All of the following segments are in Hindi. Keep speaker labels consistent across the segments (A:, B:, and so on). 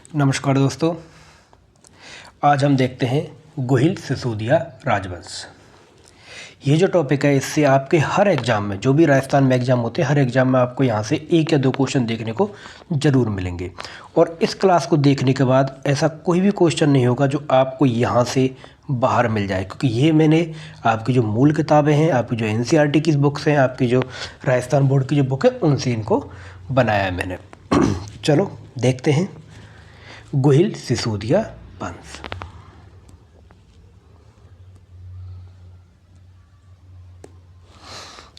A: नमस्कार दोस्तों, आज हम देखते हैं गोहिल सिसोदिया राजवंश। ये जो टॉपिक है इससे आपके हर एग्ज़ाम में, जो भी राजस्थान में एग्ज़ाम होते हैं, हर एग्ज़ाम में आपको यहाँ से 1 या 2 क्वेश्चन देखने को ज़रूर मिलेंगे। और इस क्लास को देखने के बाद ऐसा कोई भी क्वेश्चन नहीं होगा जो आपको यहाँ से बाहर मिल जाए, क्योंकि ये मैंने आपकी जो मूल किताबें हैं, आपकी जो NCERT की बुक्स हैं, आपकी जो राजस्थान बोर्ड की जो बुक है, उनसे इनको बनाया है मैंने। चलो देखते हैं गोहिल सिसोदिया वंश।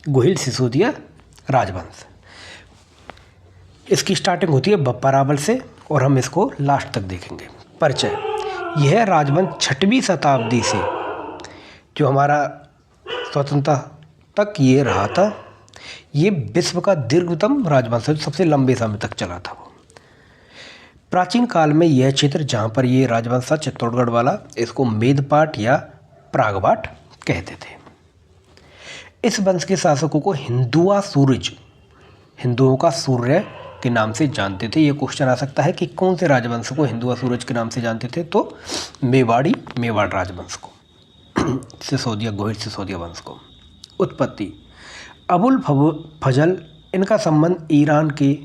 A: गोहिल सिसोदिया राजवंश, इसकी स्टार्टिंग होती है बप्पा रावल से और हम इसको लास्ट तक देखेंगे। परिचय: यह राजवंश 6वीं शताब्दी से जो हमारा स्वतंत्रता तक ये रहा था। ये विश्व का दीर्घतम राजवंश है, सबसे लंबे समय तक चला था वो। प्राचीन काल में यह क्षेत्र जहाँ पर ये राजवंश था, चित्तौड़गढ़ वाला, इसको मेदपाट या प्रागबाट कहते थे। इस वंश के शासकों को हिंदुओं का सूर्य के नाम से जानते थे। ये क्वेश्चन आ सकता है कि कौन से राजवंश को हिंदुआ सूरज के नाम से जानते थे, तो मेवाड़ राजवंश को, गोहिल सिसोदिया वंश को। उत्पत्ति: अबुल फजल इनका संबंध ईरान के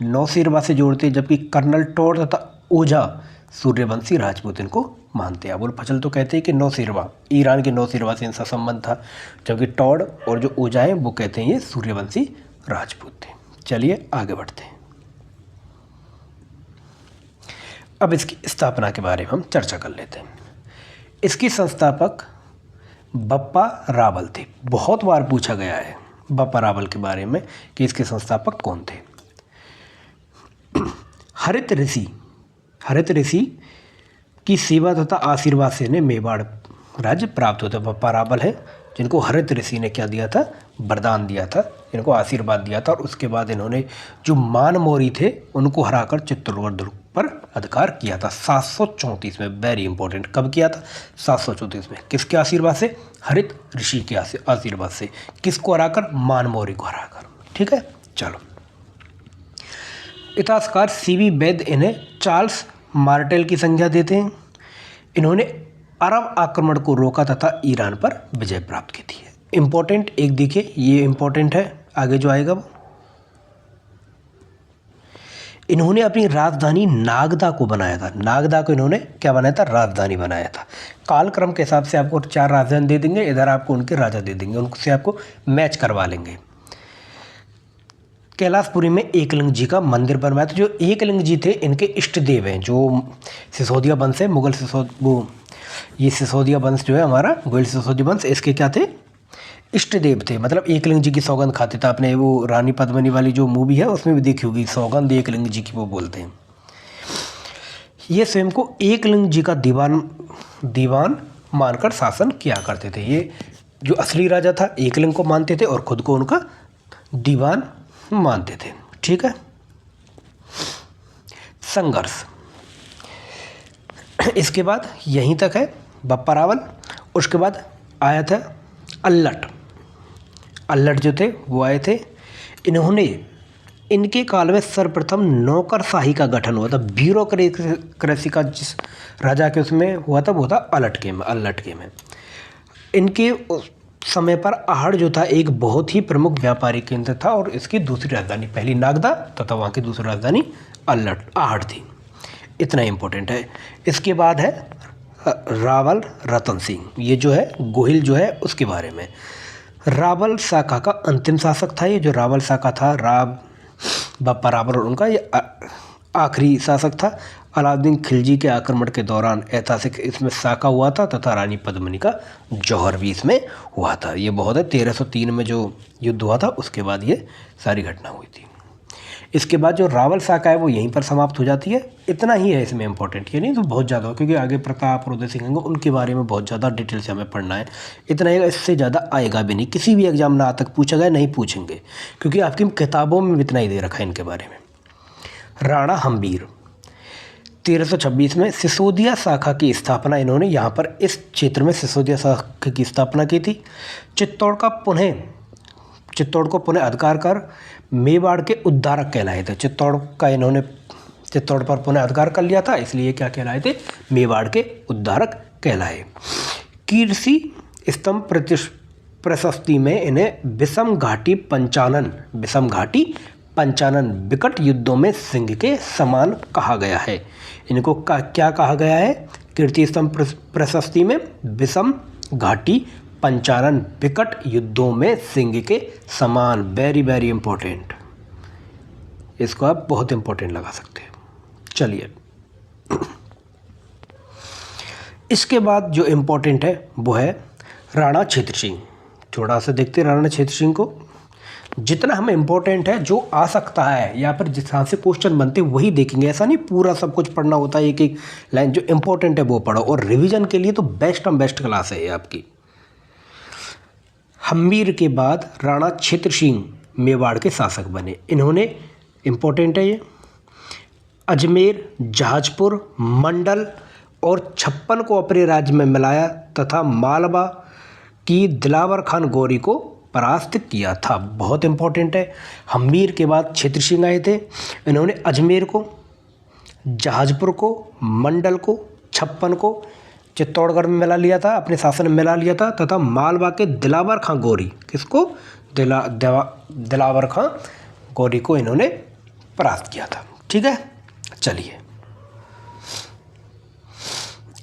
A: नौशेरवा से जोड़ते, जबकि कर्नल टॉड तथा ओझा सूर्यवंशी राजपूत इनको मानते हैं। अबुल फजल तो कहते हैं कि नौशेरवा, ईरान के नौशेरवा से इनका संबंध था, जबकि टॉड और जो ओझा हैं वो कहते हैं ये सूर्यवंशी राजपूत थे। चलिए आगे बढ़ते हैं। अब इसकी स्थापना के बारे में हम चर्चा कर लेते हैं। इसकी संस्थापक बप्पा रावल थे। बहुत बार पूछा गया है बप्पा रावल के बारे में कि इसके संस्थापक कौन थे। हरित ऋषि की सेवा तथा आशीर्वाद से इन्हें मेवाड़ राज्य प्राप्त होता है। बप्पा रावल है जिनको हरित ऋषि ने क्या दिया था, वरदान दिया था, इनको आशीर्वाद दिया था। और उसके बाद इन्होंने जो मान मौर्य थे उनको हराकर चित्तौड़गढ़ दुर्ग पर अधिकार किया था 734 में। वेरी इंपॉर्टेंट, कब किया था? 734 में। किसके आशीर्वाद से? हरित ऋषि के आशीर्वाद से। किसको हराकर? मान मौर्य को हराकर। ठीक है, चलो। इतिहासकार CV वैद्य इन्हें चार्ल्स मार्टेल की संज्ञा देते हैं। इन्होंने अरब आक्रमण को रोका तथा ईरान पर विजय प्राप्त की थी। इम्पोर्टेंट एक देखिए, ये इम्पोर्टेंट है, आगे जो आएगा वो। इन्होंने अपनी राजधानी नागदा को बनाया था। नागदा को इन्होंने क्या बनाया था? राजधानी बनाया था। कालक्रम के हिसाब से आपको 4 राजधानी दे देंगे, इधर आपको उनके राजा दे देंगे, उनसे आपको मैच करवा लेंगे। कैलाशपुरी में एकलिंग जी का मंदिर बनवाया था। जो एकलिंग जी थे इनके इष्ट देव हैं। जो सिसोदिया वंश है, ये सिसोदिया वंश जो है हमारा गोहिल सिसोदिया वंश, इसके क्या थे? इष्ट देव थे। मतलब एकलिंग जी की सौगंध खाते थे। आपने वो रानी पद्मिनी वाली जो मूवी है उसमें भी देखी होगी, सौगंध एकलिंग जी की वो बोलते हैं। ये स्वयं को एकलिंग जी का दीवान मानकर शासन किया करते थे। ये जो असली राजा था एकलिंग को मानते थे और खुद को उनका दीवान मानते थे। ठीक है। संघर्ष: इसके बाद यहीं तक है बप्पा रावल। उसके बाद आया था अल्लट जो थे वो आए थे। इनके काल में सर्वप्रथम नौकरशाही का गठन हुआ था। ब्यूरोक्रेसी का जिस राजा के उसमें हुआ था वो था अल्लट के में। इनके समय पर आहड़ जो था एक बहुत ही प्रमुख व्यापारिक केंद्र था और इसकी दूसरी राजधानी, पहली नागदा तथा वहाँ की दूसरी राजधानी आहड़ थी। इतना इम्पोर्टेंट है। इसके बाद है रावल रतन सिंह। ये जो है गोहिल जो है उसके बारे में। रावल शाखा का अंतिम शासक था ये। जो रावल शाखा था, बप्पा रावल और उनका ये आखिरी शासक था। अलाउद्दीन खिलजी के आक्रमण के दौरान ऐतिहासिक इसमें शाखा हुआ था तथा रानी पद्मिनी का जौहर भी इसमें हुआ था। ये बहुत है, 1303 में जो युद्ध हुआ था उसके बाद ये सारी घटना हुई थी। इसके बाद जो रावल शाखा है वो यहीं पर समाप्त हो जाती है। इतना ही है इसमें इम्पोर्टेंट, ये नहीं तो बहुत ज़्यादा हो, क्योंकि आगे प्रताप और उदय सिंह होंगे, उनके बारे में बहुत ज़्यादा डिटेल से हमें पढ़ना है। इतना ही, इससे ज़्यादा आएगा भी नहीं। किसी भी एग्जाम में आज तक पूछा गया नहीं पूछेंगे, क्योंकि आपकी किताबों में इतना ही दे रखा है इनके बारे में। राणा हम्बीर 1326 में सिसोदिया शाखा की स्थापना इन्होंने यहाँ पर इस क्षेत्र में सिसोदिया शाखा की स्थापना की थी। चित्तौड़ को पुनः अधिकार कर मेवाड़ के उद्धारक कहलाए थे। चित्तौड़ का इन्होंने चित्तौड़ पर पुनः अधिकार कर लिया था, इसलिए क्या कहलाए थे, मेवाड़ के उद्धारक कहलाए। कीर्ति स्तंभ प्रशस्ति में इन्हें विषम घाटी पंचानन विकट युद्धों में सिंह के समान कहा गया है। इनको क्या कहा गया है, कीर्ति स्तंभ प्रशस्ति में विषम घाटी पंचानन विकट युद्धों में सिंह के समान। वेरी वेरी इंपॉर्टेंट, इसको आप बहुत इंपॉर्टेंट लगा सकते हैं। चलिए, इसके बाद जो इम्पोर्टेंट है वो है राणा क्षेत्र सिंह। थोड़ा सा देखते हैं राणा क्षेत्र सिंह को। जितना हमें इम्पोर्टेंट है, जो आ सकता है या फिर जिस तरह से क्वेश्चन बनते वही देखेंगे। ऐसा नहीं पूरा सब कुछ पढ़ना होता है, एक एक लाइन जो इम्पोर्टेंट है वो पढ़ो। और रिवीजन के लिए तो बेस्ट क्लास है ये आपकी। हम्मीर के बाद राणा क्षेत्र सिंह मेवाड़ के शासक बने। इन्होंने, इम्पोर्टेंट है ये, अजमेर, जहाजपुर, मंडल और 56 को अपने राज्य में मिलाया तथा मालवा की दिलावर खान गौरी को परास्त किया था। बहुत इंपॉर्टेंट है। हम्मीर के बाद क्षेत्र सिंह आए थे। इन्होंने अजमेर को, जहाजपुर को, मंडल को, 56 को चित्तौड़गढ़ में मिला लिया था, अपने शासन में मिला लिया था तथा मालवा के दिलावर खां गौरी, किसको, दिलावर खां गौरी को इन्होंने परास्त किया था। ठीक है, चलिए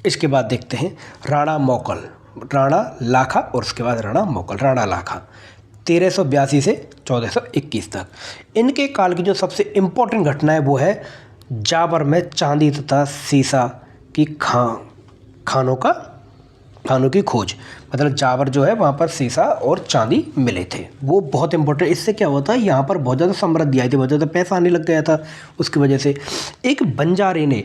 A: इसके बाद देखते हैं राणा मौकल, राणा लाखा और उसके बाद राणा मौकल। राणा लाखा 1382 से 1421 तक। इनके काल की जो सबसे इम्पोर्टेंट घटना है वो है जाबर में चांदी तथा सीसा की खानों की खोज। मतलब जाबर जो है वहाँ पर सीसा और चांदी मिले थे, वो बहुत इंपॉर्टेंट। इससे क्या होता है, यहाँ पर बहुत ज़्यादा समृद्धि आई थी, बहुत ज़्यादा पैसा आने लग गया था। उसकी वजह से एक बंजारे ने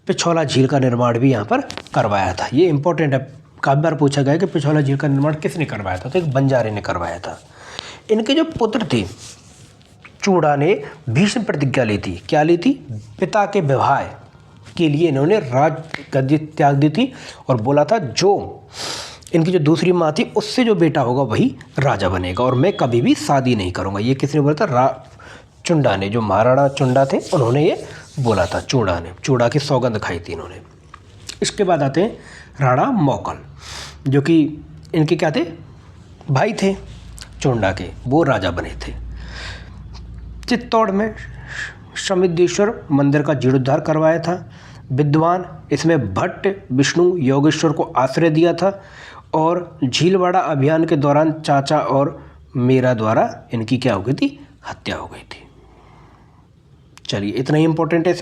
A: पिछौला झील का निर्माण भी यहाँ पर करवाया था। ये इंपॉर्टेंट है, काफ़ी बार पूछा गया कि पिछौला झील का निर्माण किसने करवाया था, तो एक बंजारे ने करवाया था। इनके जो पुत्र थे, चूड़ा ने भीष्म प्रतिज्ञा ली थी। क्या ली थी, पिता के विवाह के लिए इन्होंने राज गद्दी त्याग दी थी और बोला था जो इनकी जो दूसरी माँ थी उससे जो बेटा होगा वही राजा बनेगा और मैं कभी भी शादी नहीं करूँगा। ये किसने बोला था, चुंडा ने, जो महाराणा चुंडा थे उन्होंने ये बोला था। चूड़ा ने, चूड़ा की सौगंध खाई थी इन्होंने। इसके बाद आते हैं राणा मौकल, जो कि इनके क्या थे, भाई थे चुंडा के, वो राजा बने थे। चित्तौड़ में समिद्धेश्वर मंदिर का जीर्णोद्धार करवाया था। विद्वान इसमें भट्ट विष्णु योगेश्वर को आश्रय दिया था और झीलवाड़ा अभियान के दौरान चाचा और मीरा द्वारा इनकी क्या हो गई थी, हत्या हो गई थी। चलिए, इतना ही इम्पोर्टेंट है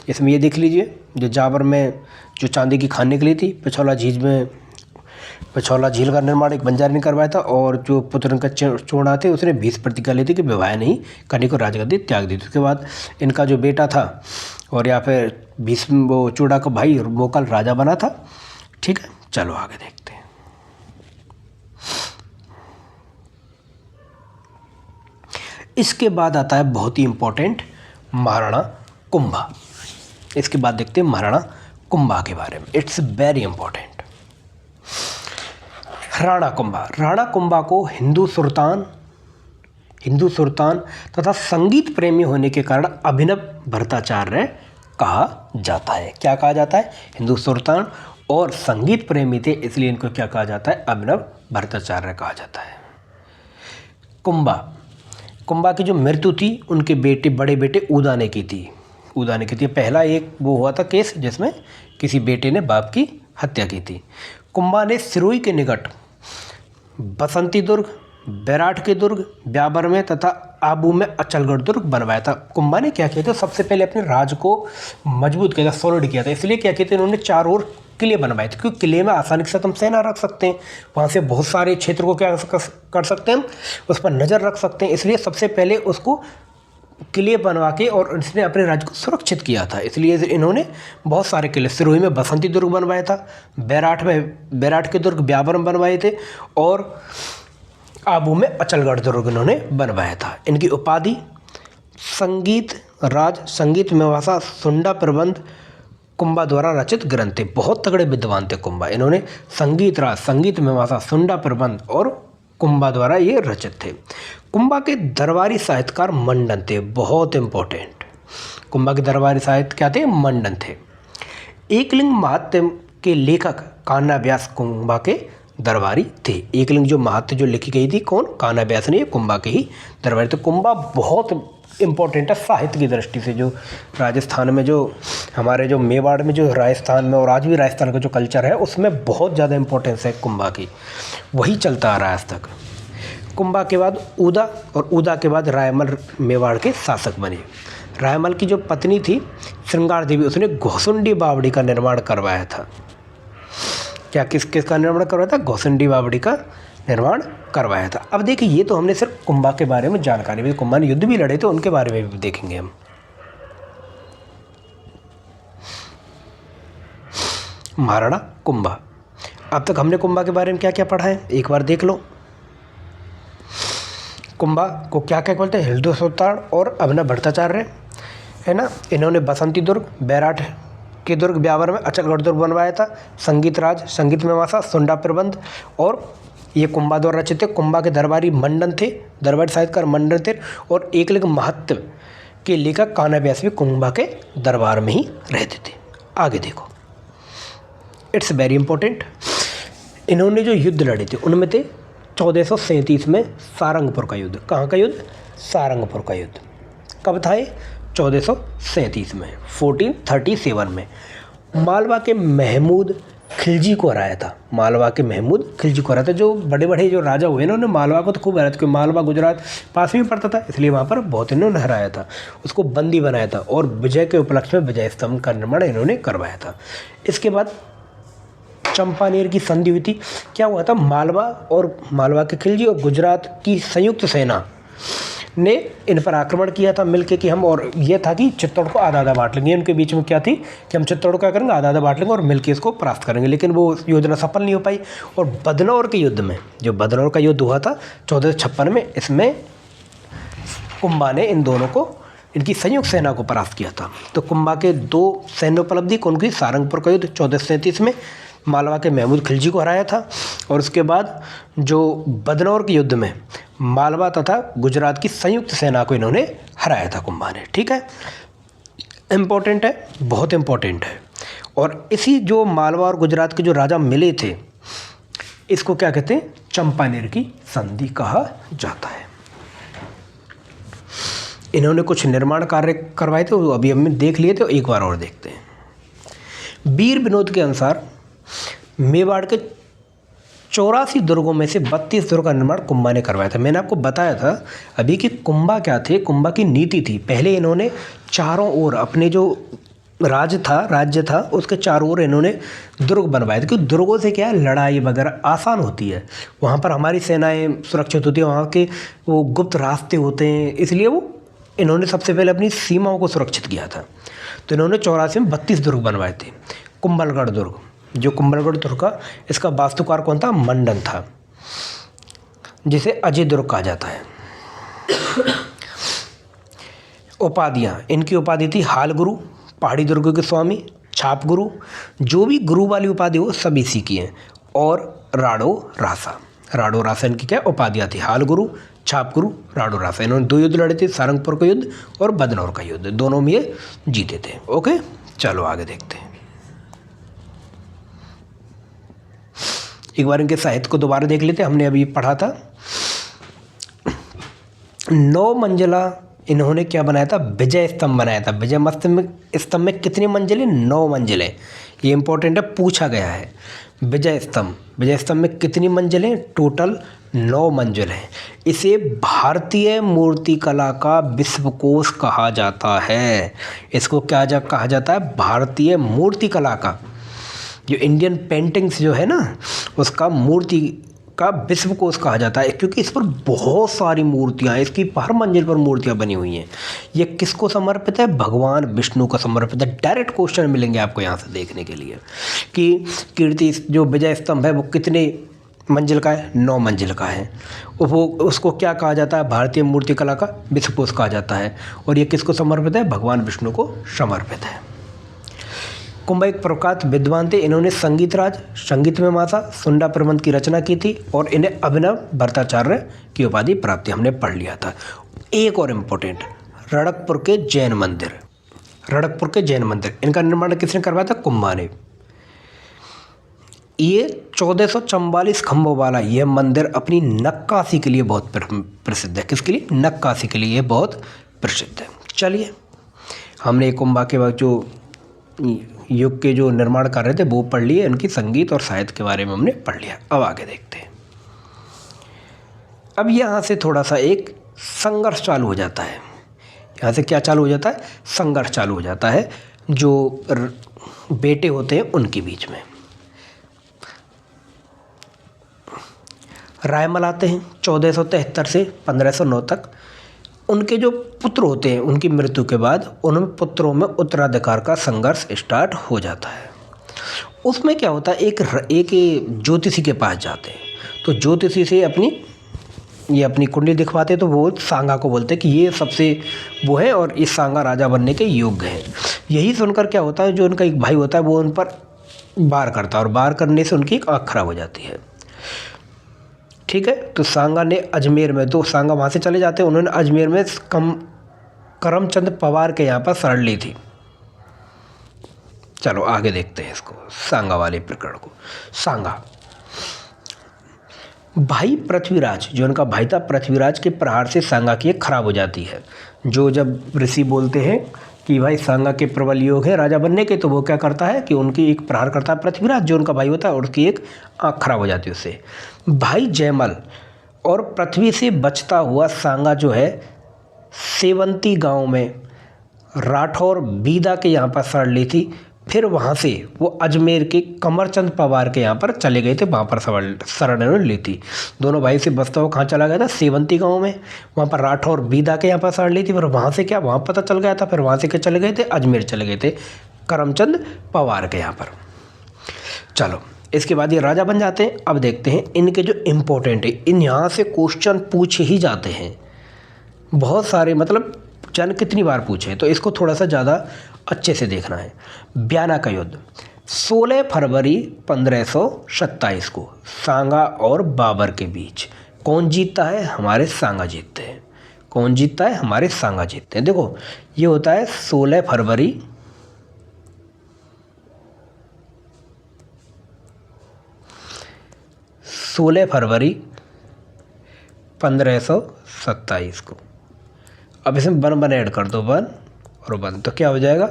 A: इसमें ये देख लीजिए, जो जाबर में जो चांदी की खान निकली थी, पिछौला झील का निर्माण एक बंजारे ने करवाया था और जो पुत्र का चूड़ा थे उसने भीष्म प्रतिज्ञा ली थी कि विवाह नहीं करने को राजगद्दी त्याग दी थी। उसके बाद इनका जो बेटा था और या फिर भीष्म, वो चूड़ा का भाई मौकल राजा बना था। ठीक है, चलो आगे देखते हैं। इसके बाद आता है बहुत ही इंपॉर्टेंट महाराणा कुंभा। इसके बाद देखते हैं महाराणा कुंभा के बारे में। It's very important. Rana Kumbha को हिंदू सुल्तान तथा संगीत प्रेमी होने के कारण अभिनव भट्टाचार्य कहा जाता है। क्या कहा जाता है, हिंदू सुल्तान और संगीत प्रेमी थे इसलिए इनको क्या कहा जाता है, अभिनव भट्टाचार्य कहा जाता है। कुंभा की जो मृत्यु थी उनके बड़े बेटे उदा ने की थी। पहला एक वो हुआ था केस जिसमें किसी बेटे ने बाप की हत्या की थी। कुंभा ने सिरोही के निकट बसंती दुर्ग, बैराठ के दुर्ग, ब्याबर में तथा आबू में अचलगढ़ दुर्ग बनवाया था। कुंभा ने क्या किया था, सबसे पहले अपने राज को मजबूत किया था, सॉलिड किया था। इसलिए क्या किया था, इन्होंने चारों ओर किले बनवाए थे, क्योंकि किले में आसानी के साथ हम सेना रख सकते हैं, वहाँ से बहुत सारे क्षेत्र को क्या कर सकते हैं, हम उस पर नज़र रख सकते हैं। इसलिए सबसे पहले उसको किले बनवा के और इसने अपने राज्य को सुरक्षित किया था। इसलिए इन्होंने बहुत सारे किले, सिरोही में बसंती दुर्ग बनवाया था, बैराठ के दुर्ग ब्याबर में बनवाए थे और आबू में अचलगढ़ दुर्ग इन्होंने बनवाया था। इनकी उपाधि संगीत मेवासा सुंडा प्रबंध कुंभा द्वारा रचित ग्रंथ थे। बहुत तगड़े विद्वान थे कुंभा। इन्होंने संगीत मेवासा सुंडा प्रबंध और कुंभा द्वारा ये रचित थे। कुंभा के दरबारी साहित्यकार मंडन थे, बहुत इंपॉर्टेंट। कुंभा के दरबारी साहित्य क्या थे? मंडन थे। एकलिंग महात्म्य के लेखक कान्हा व्यास कुंभा के दरबारी थे। एकलिंग जो महात्म्य जो लिखी गई थी कौन? कान्हा व्यास ने, कुंभा के ही दरबारी। तो कुंभा बहुत इम्पोर्टेंट है साहित्य की दृष्टि से। जो राजस्थान में, जो हमारे जो मेवाड़ में, जो राजस्थान में और आज भी राजस्थान का जो कल्चर है उसमें बहुत ज़्यादा इम्पोर्टेंस है कुंभा की, वही चलता आ रहा है आज तक। कुंभा के बाद उदा, और उदा के बाद रायमल मेवाड़ के शासक बने। रायमल की जो पत्नी थी श्रृंगार देवी, उसने घोसुंडी बावड़ी का निर्माण करवाया था। क्या किसका निर्माण करवाया था? घोसुंडी बावड़ी का निर्माण करवाया था। अब देखिए, ये तो हमने सिर्फ कुंभा के बारे में जानकारी भी, कुंभा ने युद्ध भी लड़े थे, उनके बारे में भी देखेंगे हम। महाराणा कुंभा। अब तक हमने कुंभा के बारे में क्या क्या पढ़ा है एक बार देख लो। कुंभा को क्या क्या बोलते हैं? हृदय सोताड़ और अभिनव भट्टाचार्य, है ना। इन्होंने बसंती दुर्ग, बैराठ के दुर्ग, ब्यावर में अचलगढ़ दुर्ग बनवाया था। संगीत राज, संगीत में मासा, सुंडा प्रबंध, और ये कुंभा द्वारा रचित थे। कुंभा के दरबारी मंडन थे, दरबारी साहित्यकार मंडन थे, और एकलिंग महत्व के लेखक कान्हा व्यास भी कुंभा के दरबार में ही रहते थे। आगे देखो, इट्स वेरी इंपॉर्टेंट। इन्होंने जो युद्ध लड़े थे उनमें थे 1437 में सारंगपुर का युद्ध। कहाँ का युद्ध? सारंगपुर का युद्ध। कब था ये? 1437 में, 1437 में। मालवा के महमूद खिलजी को हराया था। मालवा के महमूद खिलजी को हराया था। जो बड़े बड़े जो राजा हुए ना, उन्होंने मालवा को तो खूब हराया था, क्योंकि मालवा गुजरात पास में पड़ता था, इसलिए वहाँ पर बहुत इन्होंने हराया था, उसको बंदी बनाया था, और विजय के उपलक्ष्य में विजय स्तंभ का निर्माण इन्होंने करवाया था। इसके बाद चंपानेर की संधि हुई थी। क्या हुआ था? मालवा के खिलजी और गुजरात की संयुक्त सेना ने इन पर आक्रमण किया था मिलके, कि हम, और ये था कि चित्तौड़ को आधा आधा बांट लेंगे। उनके बीच में क्या थी कि हम चित्तौड़ क्या करेंगे? आधा आधा बांट लेंगे और मिलके इसको परास्त करेंगे। लेकिन वो योजना सफल नहीं हो पाई। और बदनौर के युद्ध में, जो बदनौर का युद्ध हुआ था 1456 में, इसमें कुंभा ने इन दोनों को, इनकी संयुक्त सेना को परास्त किया था। तो कुंभा के दो सैन्य उपलब्धि कौन की? सारंगपुर का युद्ध 1437 में मालवा के महमूद खिलजी को हराया था, और उसके बाद जो बदनौर के युद्ध में मालवा तथा गुजरात की संयुक्त सेना को इन्होंने हराया था कुंभा ने। ठीक है, इम्पोर्टेंट है, बहुत इम्पोर्टेंट है। और इसी जो मालवा और गुजरात के जो राजा मिले थे, इसको क्या कहते हैं? चंपानेर की संधि कहा जाता है। इन्होंने कुछ निर्माण कार्य करवाए थे, वो अभी हमने देख लिए थे, एक बार और देखते हैं। वीर विनोद के अनुसार मेवाड़ के 84 दुर्गों में से 32 दुर्ग का निर्माण कुंभा ने करवाया था। मैंने आपको बताया था अभी कि कुंभा क्या थे, कुंभा की नीति थी। पहले इन्होंने चारों ओर अपने जो राज्य था उसके चारों ओर इन्होंने दुर्ग बनवाए थे, क्योंकि दुर्गों से क्या है, लड़ाई वगैरह आसान होती है, वहाँ पर हमारी सेनाएं सुरक्षित होती है, वहाँ के वो गुप्त रास्ते होते हैं, इसलिए वो इन्होंने सबसे पहले अपनी सीमाओं को सुरक्षित किया था। तो इन्होंने 84 में 32 दुर्ग बनवाए थे। कुंभलगढ़ दुर्ग, जो कुंभलगढ़ दुर्ग का, इसका वास्तुकार कौन था? मंडन था, जिसे अजय दुर्ग कहा जाता है। उपाधियाँ, इनकी उपाधि थी हाल गुरु, पहाड़ी दुर्ग के स्वामी, छाप गुरु, जो भी गुरु वाली उपाधि हो सब इसी की है, और राड़ो रासा इनकी क्या उपाधियाँ थी? हाल गुरु, छाप गुरु, राड़ो रासा। इन्होंने दो युद्ध लड़े थे, सारंगपुर का युद्ध और बदनौर का युद्ध, दोनों में ये जीते थे। ओके, चलो आगे देखते हैं। एक बार इनके साहित्य को दोबारा देख लेते हैं, हमने अभी पढ़ा था। 9 मंजिला इन्होंने क्या बनाया था? विजय स्तंभ बनाया था। विजय स्तंभ में कितनी मंजिलें? 9 मंजिलें। ये इंपॉर्टेंट है, पूछा गया है। विजय स्तंभ में कितनी मंजिलें? टोटल 9 मंजिलें। इसे भारतीय मूर्तिकला का विश्वकोश कहा जाता है। इसको क्या कहा जाता है? भारतीय मूर्तिकला का, जो इंडियन पेंटिंग्स जो है ना, उसका मूर्ति का विश्वकोश कहा जाता है, क्योंकि इस पर बहुत सारी मूर्तियाँ, इसकी हर मंजिल पर मूर्तियाँ बनी हुई हैं। ये किसको समर्पित है? भगवान विष्णु को समर्पित है। डायरेक्ट क्वेश्चन मिलेंगे आपको यहाँ से देखने के लिए कि कीर्ति जो विजय स्तंभ है वो कितने मंजिल का है? 9 मंजिल का है। वो उसको क्या कहा जाता है? भारतीय मूर्तिकला का विश्वकोश कहा जाता है। और ये किसको समर्पित है? भगवान विष्णु को समर्पित है। कुंभा एक प्रख्यात विद्वान थे। इन्होंने संगीत राज, संगीत में मासा, सुंडा प्रबंध की रचना की थी, और इन्हें अभिनव भट्टाचार्य की उपाधि प्राप्त, हमने पढ़ लिया था। एक और इम्पोर्टेंट, रणकपुर के जैन मंदिर, रणकपुर के जैन मंदिर, इनका निर्माण किसने करवाया था? कुंभा ने। ये 1444 खंभों वाला यह मंदिर अपनी नक्काशी के लिए बहुत प्रसिद्ध है। किसके लिए? नक्काशी के लिए बहुत प्रसिद्ध है। चलिए, हमने कुंभा के बाद जो युग के जो निर्माण कर रहे थे वो पढ़ लिए, इनकी संगीत और साहित्य के बारे में हमने पढ़ लिया। अब आगे देखते हैं। अब यहाँ से थोड़ा सा एक संघर्ष चालू हो जाता है। यहाँ से क्या चालू हो जाता है? संघर्ष चालू हो जाता है जो बेटे होते हैं उनके बीच में। रायमल आते हैं 1473 से 1509 तक। उनके जो पुत्र होते हैं उनकी मृत्यु के बाद उन पुत्रों में उत्तराधिकार का संघर्ष स्टार्ट हो जाता है। उसमें क्या होता है, एक ज्योतिषी के पास जाते हैं, तो ज्योतिषी से अपनी कुंडली दिखवाते हैं, तो वो सांगा को बोलते हैं कि ये सबसे वो है और इस सांगा राजा बनने के योग्य है। यही सुनकर क्या होता है, जो उनका एक भाई होता है वो उन पर वार करता है और वार करने से उनकी एक आँख खराब हो जाती है। ठीक है, तो सांगा ने अजमेर में, तो सांगा वहाँ से चले जाते हैं, उन्होंने अजमेर में करमचंद पवार के यहाँ पर शरण ली थी। चलो आगे देखते हैं इसको, सांगा वाले प्रकरण को। सांगा भाई पृथ्वीराज, जो उनका भाई था पृथ्वीराज के प्रहार से सांगा की खराब हो जाती है। जो जब ऋषि बोलते हैं कि भाई सांगा के प्रबल योग है राजा बनने के, तो वो क्या करता है कि उनकी एक प्रहार करता है पृथ्वीराज, जो उनका भाई होता है, और उसकी एक आँख खराब हो जाती है उससे। भाई जयमल और पृथ्वी से बचता हुआ सांगा जो है सेवंती गांव में राठौर बीदा के यहाँ पर शरण ली थी। फिर वहाँ से वो अजमेर के कमरचंद पवार के यहाँ पर चले गए थे, वहाँ पर शरण उन्होंने ली थी। दोनों भाई से बचता हुआ कहाँ चला गया था? सेवंती गांव में। वहाँ पर राठौर बीदा के यहाँ पर शरण ली थी, फिर वहाँ से क्या वहाँ पता चल गया था, फिर वहाँ से क्या चले गए थे? अजमेर चले गए थे करमचंद पवार के यहाँ पर। चलो, इसके बाद ये राजा बन जाते हैं। अब देखते हैं इनके जो इम्पोर्टेंट है, इन यहाँ से क्वेश्चन पूछे ही जाते हैं बहुत सारे, मतलब जाने कितनी बार पूछे, तो इसको थोड़ा सा ज़्यादा अच्छे से देखना है। ब्याना का युद्ध 16 फरवरी 1527 को सांगा और बाबर के बीच। कौन जीतता है? हमारे सांगा जीतते हैं। कौन जीतता है? हमारे सांगा जीतते हैं। देखो, ये होता है 16 फरवरी 1527 को। अब इसमें वन ऐड कर दो, वन और वन, तो क्या हो जाएगा?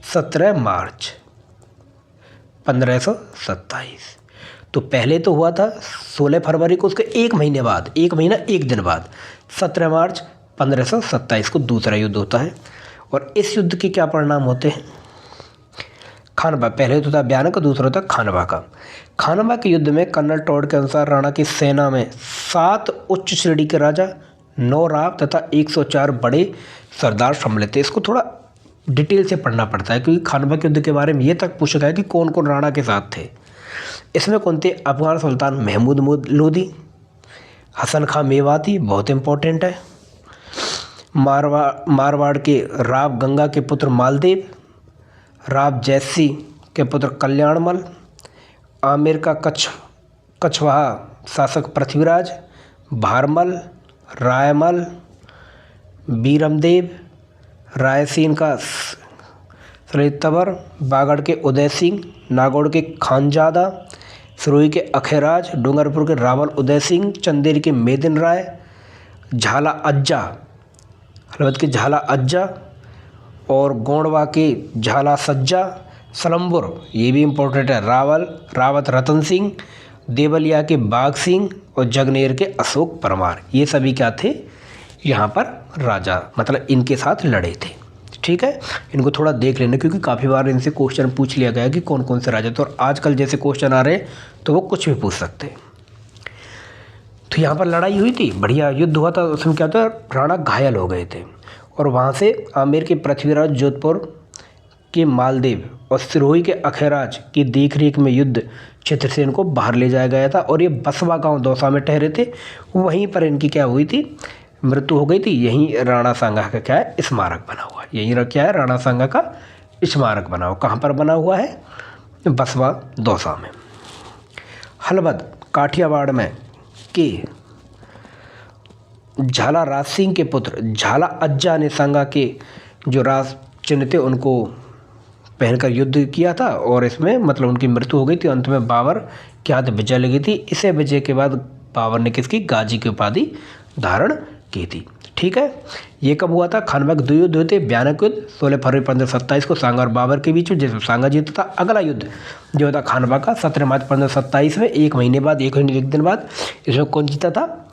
A: 17 मार्च 1527। तो पहले तो हुआ था 16 फरवरी को, उसके एक महीने बाद, एक महीना एक दिन बाद 17 मार्च 1527 को दूसरा युद्ध होता है। और इस युद्ध के क्या परिणाम होते हैं? खानवा, पहले तो था ब्याना का, दूसरा था खानवा का। खानवा के युद्ध में कर्नल टॉड के अनुसार राणा की सेना में 7 उच्च श्रेणी के राजा, 9 राव तथा 104 बड़े सरदार सम्मिलित थे। इसको थोड़ा डिटेल से पढ़ना पड़ता है, क्योंकि खानवा के युद्ध के बारे में ये तक पूछा गया कि कौन कौन राणा के साथ थे। इसमें कौन थे? अफगान सुल्तान महमूद लोदी, हसन खां मेवाती, बहुत इंपॉर्टेंट है, मारवाड़ के राव गंगा के पुत्र मालदेव, राव जैसी के पुत्र कल्याणमल, आमेर का कछवाहा शासक पृथ्वीराज, भारमल, रायमल, बीरमदेव, रायसीन का सलितवर, बागड़ के उदय सिंह, नागौड़ के खानजादा, सिरोही के अखेराज, डूंगरपुर के रावल उदय सिंह, चंदेरी के मेदिन राय, झाला अज्जा, हलवद के झाला अज्जा और गोंडवा के झाला सज्जा, सलम्बुर, ये भी इम्पोर्टेंट है, रावत रतन सिंह, देवलिया के बाघ सिंह और जगनेर के अशोक परमार। ये सभी क्या थे? यहाँ पर राजा, मतलब इनके साथ लड़े थे। ठीक है, इनको थोड़ा देख लेना, क्योंकि काफ़ी बार इनसे क्वेश्चन पूछ लिया गया कि कौन कौन से राजा थे, और आजकल जैसे क्वेश्चन आ रहे हैं तो वो कुछ भी पूछ सकते हैं। तो यहाँ पर लड़ाई हुई थी, बढ़िया युद्ध हुआ था। उसमें क्या था? राणा घायल हो गए थे और वहाँ से आमेर के पृथ्वीराज, जोधपुर के मालदेव और सिरोही के अखेराज की देखरेख में युद्ध क्षेत्र से इनको बाहर ले जाया गया था। और ये बसवा गांव दौसा में ठहरे थे, वहीं पर इनकी क्या हुई थी? मृत्यु हो गई थी। यहीं राणा सांगा का क्या है? स्मारक बना हुआ है। यहीं क्या है? राणा सांगा का स्मारक बना हुआ। कहाँ पर बना हुआ है? बसवा दौसा में। हलवद काठियावाड़ में के झाला राज सिंह के पुत्र झाला अज्जा ने सांगा के जो चिन्ह थे उनको पहनकर युद्ध किया था और इसमें मतलब उनकी मृत्यु हो गई थी। अंत में बाबर के हाथ विजय लगी थी। इसे विजय के बाद बाबर ने किसकी गाजी की उपाधि धारण की थी। ठीक है, ये कब हुआ था? खानवा के 2 युद्ध हुए थे। भयानक युद्ध 16 फरवरी 1527 को सांगा और बाबर के बीच में, जिसमें सांगा जीता था। अगला युद्ध जो था खानवा का 17 मार्च 1527 में, एक महीने बाद, एक दिन बाद। इसमें कौन जीता था?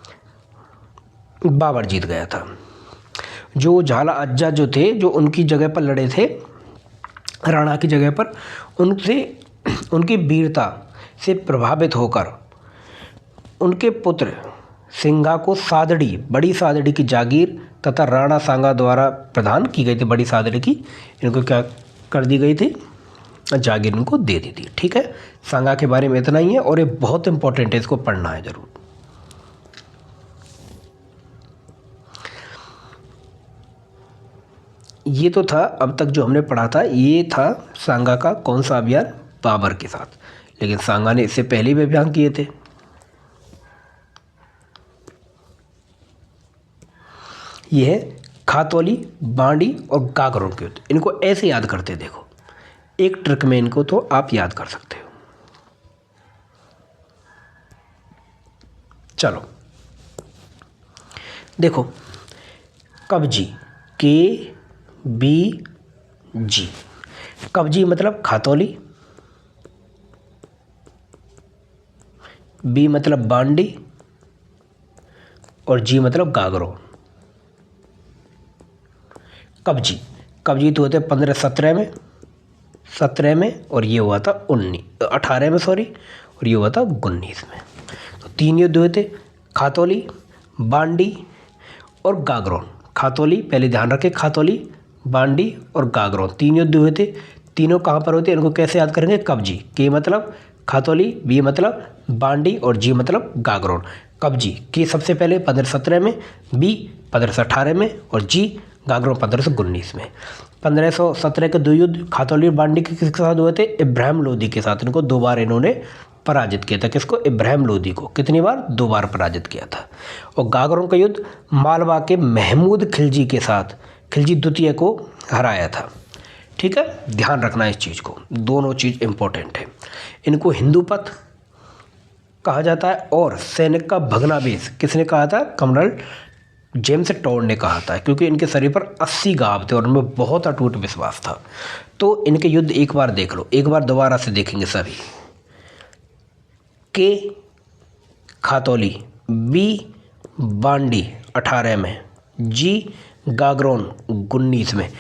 A: बाबर जीत गया था। जो झाला अज्जा जो थे, जो उनकी जगह पर लड़े थे, राणा की जगह पर, उनसे उनकी वीरता से प्रभावित होकर उनके पुत्र सिंघा को सादड़ी, बड़ी सादड़ी की जागीर तथा राणा सांगा द्वारा प्रदान की गई थी। बड़ी सादड़ी की इनको क्या कर दी गई थी? जागीर इनको दे दी थी। ठीक है, सांगा के बारे में इतना ही है और ये बहुत इंपॉर्टेंट है, इसको पढ़ना है जरूर। ये तो था अब तक जो हमने पढ़ा था, ये था सांगा का कौन सा अभियान? बाबर के साथ। लेकिन सांगा ने इससे पहले भी अभियान किए थे। ये है खातौली, बांडी और गागरों के युद्ध। इनको ऐसे याद करते, देखो एक ट्रिक में इनको तो आप याद कर सकते हो। चलो देखो, कब्जी, KBG। कब्जी मतलब खातौली, बी मतलब बांडी और जी मतलब गागरों। कब्जी तो हुए थे 1517 में, 17 में, और ये हुआ था 18 में सॉरी, और ये हुआ था 19 में। तो 3 युद्ध हुए थे, खातौली, बांडी और गागरों। खातौली, पहले ध्यान रखें, खातौली, बांडी और गागरों 3 युद्ध हुए थे। तीनों कहाँ पर होते हैं? इनको कैसे याद करेंगे? कब्जी, के मतलब खातौली, बी मतलब बांडी और जी मतलब गागरों। कब्जी के सबसे पहले 1517 में, बी 1518 में और जी गागरों 1519 में। 1517 के 2 युद्ध खातौली और बांडी के किसके साथ हुए थे? इब्राहिम लोदी के साथ। इनको 2 बार इन्होंने पराजित किया था। किसको? इब्राहिम लोदी को। कितनी बार? 2 बार पराजित किया था। और गागरों का युद्ध मालवा के महमूद खिलजी के साथ, खिलजी द्वितीय को हराया था। ठीक है, ध्यान रखना इस चीज़ को, दोनों चीज़ इंपॉर्टेंट है। इनको हिंदूपथ कहा जाता है और सैनिक का भग्नावेश किसने कहा था? कर्नल जेम्स टॉड ने कहा था, क्योंकि इनके शरीर पर 80 घाव थे और उनमें बहुत अटूट विश्वास था। तो इनके युद्ध एक बार देख लो, एक बार दोबारा से देखेंगे सभी। के खातौली, बी बांडी 18 में, जी गागरों 19 में।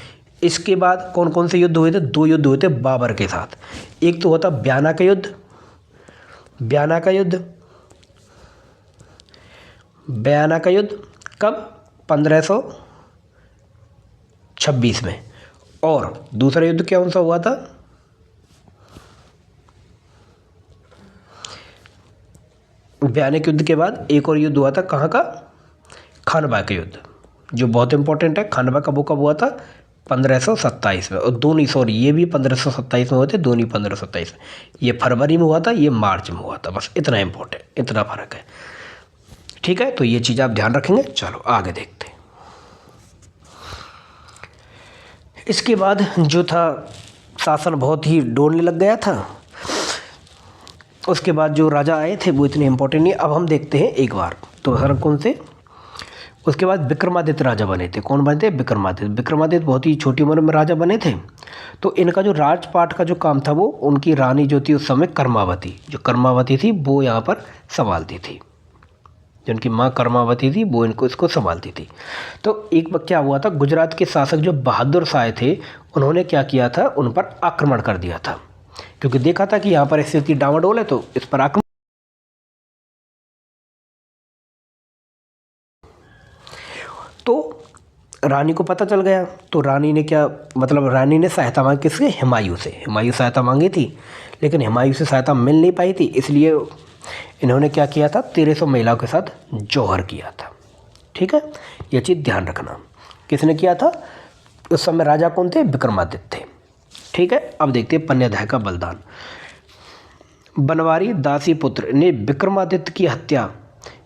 A: इसके बाद कौन कौन से युद्ध हुए थे? 2 युद्ध हुए थे बाबर के साथ। एक तो होता ब्याना का युद्ध, बयाना का युद्ध कब? 1526 में। और दूसरा युद्ध कौन सा हुआ था? बयाने के युद्ध के बाद एक और युद्ध हुआ था, कहाँ का? खानवा का युद्ध, जो बहुत इंपॉर्टेंट है। खानवा का वो कब हुआ था? 1527 में। और दोनों, सॉरी, ये भी 1527 में हुए थे, दोनों 1527 में। ये फरवरी में हुआ था, ये मार्च में हुआ था। बस इतना इंपॉर्टेंट, इतना फर्क है। ठीक है, तो ये चीज़ आप ध्यान रखेंगे। चलो आगे देखते हैं। इसके बाद जो था शासन बहुत ही डोलने लग गया था। उसके बाद जो राजा आए थे वो इतने इंपॉर्टेंट नहीं। अब हम देखते हैं एक बार तो सर कौन से। उसके बाद विक्रमादित्य राजा बने थे। कौन बने थे? विक्रमादित्य। विक्रमादित्य बहुत ही छोटी उम्र में राजा बने थे। तो इनका जो राजपाट का जो काम था वो उनकी रानी जो थी उस समय कर्मावती थी, वो यहाँ पर संभालती थी। जो उनकी माँ कर्मावती थी वो इसको संभालती थी। तो एक बार क्या हुआ था, गुजरात के शासक जो बहादुर शाह थे उन्होंने क्या किया था, उन पर आक्रमण कर दिया था। क्योंकि देखा था कि यहाँ पर स्थिति डामाडोल है, तो इस पर आक्रमण। तो रानी को पता चल गया, तो रानी ने क्या, मतलब रानी ने सहायता मांगी किससे? हुमायूं से। हुमायूं सहायता मांगी थी, लेकिन हुमायूं से सहायता मिल नहीं पाई थी। इसलिए इन्होंने क्या किया था, 1300 महिलाओं के साथ जौहर किया था। ठीक है, ये चीज़ ध्यान रखना। किसने किया था? उस समय राजा कौन थे? विक्रमादित्य थे। ठीक है, अब देखते हैं पन्याध्याय का बलिदान। बनवारी दासी पुत्र ने विक्रमादित्य की हत्या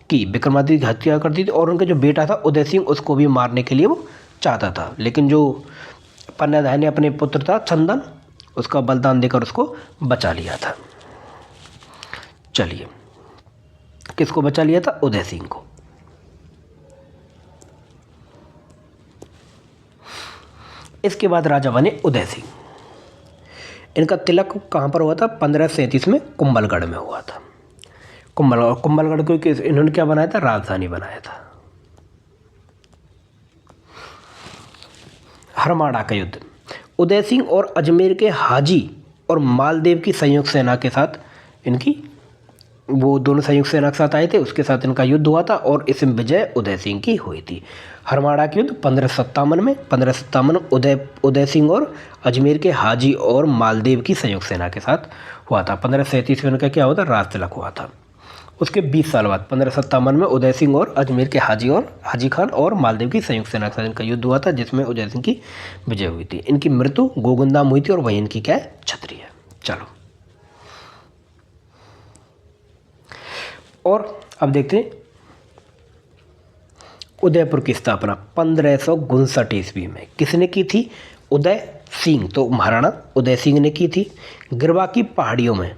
A: की, विक्रमादित्य की हत्या कर दी थी। और उनका जो बेटा था उदय सिंह, उसको भी मारने के लिए वो चाहता था। लेकिन जो पन्नाधाय ने अपने पुत्र था चंदन, उसका बलिदान देकर उसको बचा लिया था। चलिए, किसको बचा लिया था? उदय सिंह को। इसके बाद राजा बने उदय सिंह। इनका तिलक कहाँ पर हुआ था? 1537 में कुंभलगढ़ में हुआ था। कुंभलगढ़ को इन्होंने क्या बनाया था? राजधानी बनाया था। हरमाड़ा का युद्ध, उदय सिंह और अजमेर के हाजी और मालदेव की संयुक्त सेना के साथ इनकी, वो दोनों संयुक्त सेना के साथ आए थे, उसके साथ इनका युद्ध हुआ था और इसमें विजय उदय सिंह की हुई थी। हरमाड़ा के युद्ध 1557 में उदय सिंह और अजमेर के हाजी और मालदेव की संयुक्त सेना के साथ हुआ था। 1537 में उनका क्या हुआ था? राज तिलक हुआ था। उसके 20 साल बाद 1557 में उदय सिंह और अजमेर के हाजी खान और मालदेव की संयुक्त सेना के साथ इनका युद्ध हुआ था, जिसमें उदय सिंह की विजय हुई थी। इनकी मृत्यु गोगुंदा में हुई थी और वही इनकी क्या है? छत्री है। चलो, और अब देखते हैं उदयपुर की स्थापना 1559 ईस्वी में किसने की थी? उदय सिंह, तो महाराणा उदय सिंह ने की थी। गिरवा की पहाड़ियों में,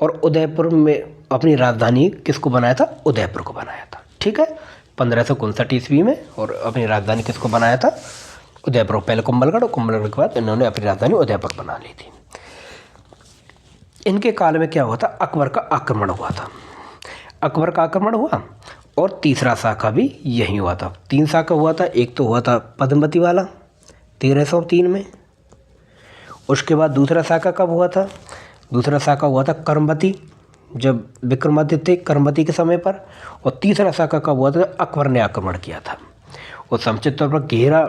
A: और उदयपुर में अपनी राजधानी किसको बनाया था? उदयपुर को बनाया था। ठीक है, 1559 ईस्वी में, और अपनी राजधानी किसको बनाया था? उदयपुर। पहले कुंभलगढ़, और कुंभलगढ़ के बाद इन्होंने अपनी राजधानी उदयपुर बना ली थी। इनके काल में क्या हुआ था? अकबर का आक्रमण हुआ था। अकबर का आक्रमण हुआ और तीसरा साका भी यहीं हुआ था। 3 साका हुआ था। एक तो हुआ था पद्मवती वाला 1303 में। उसके बाद दूसरा साका कब हुआ था? दूसरा साका हुआ था कर्मवती, जब विक्रमादित्य कर्मवती के समय पर। और तीसरा साका कब हुआ था? अकबर ने आक्रमण किया था। और समुचित तौर पर घेरा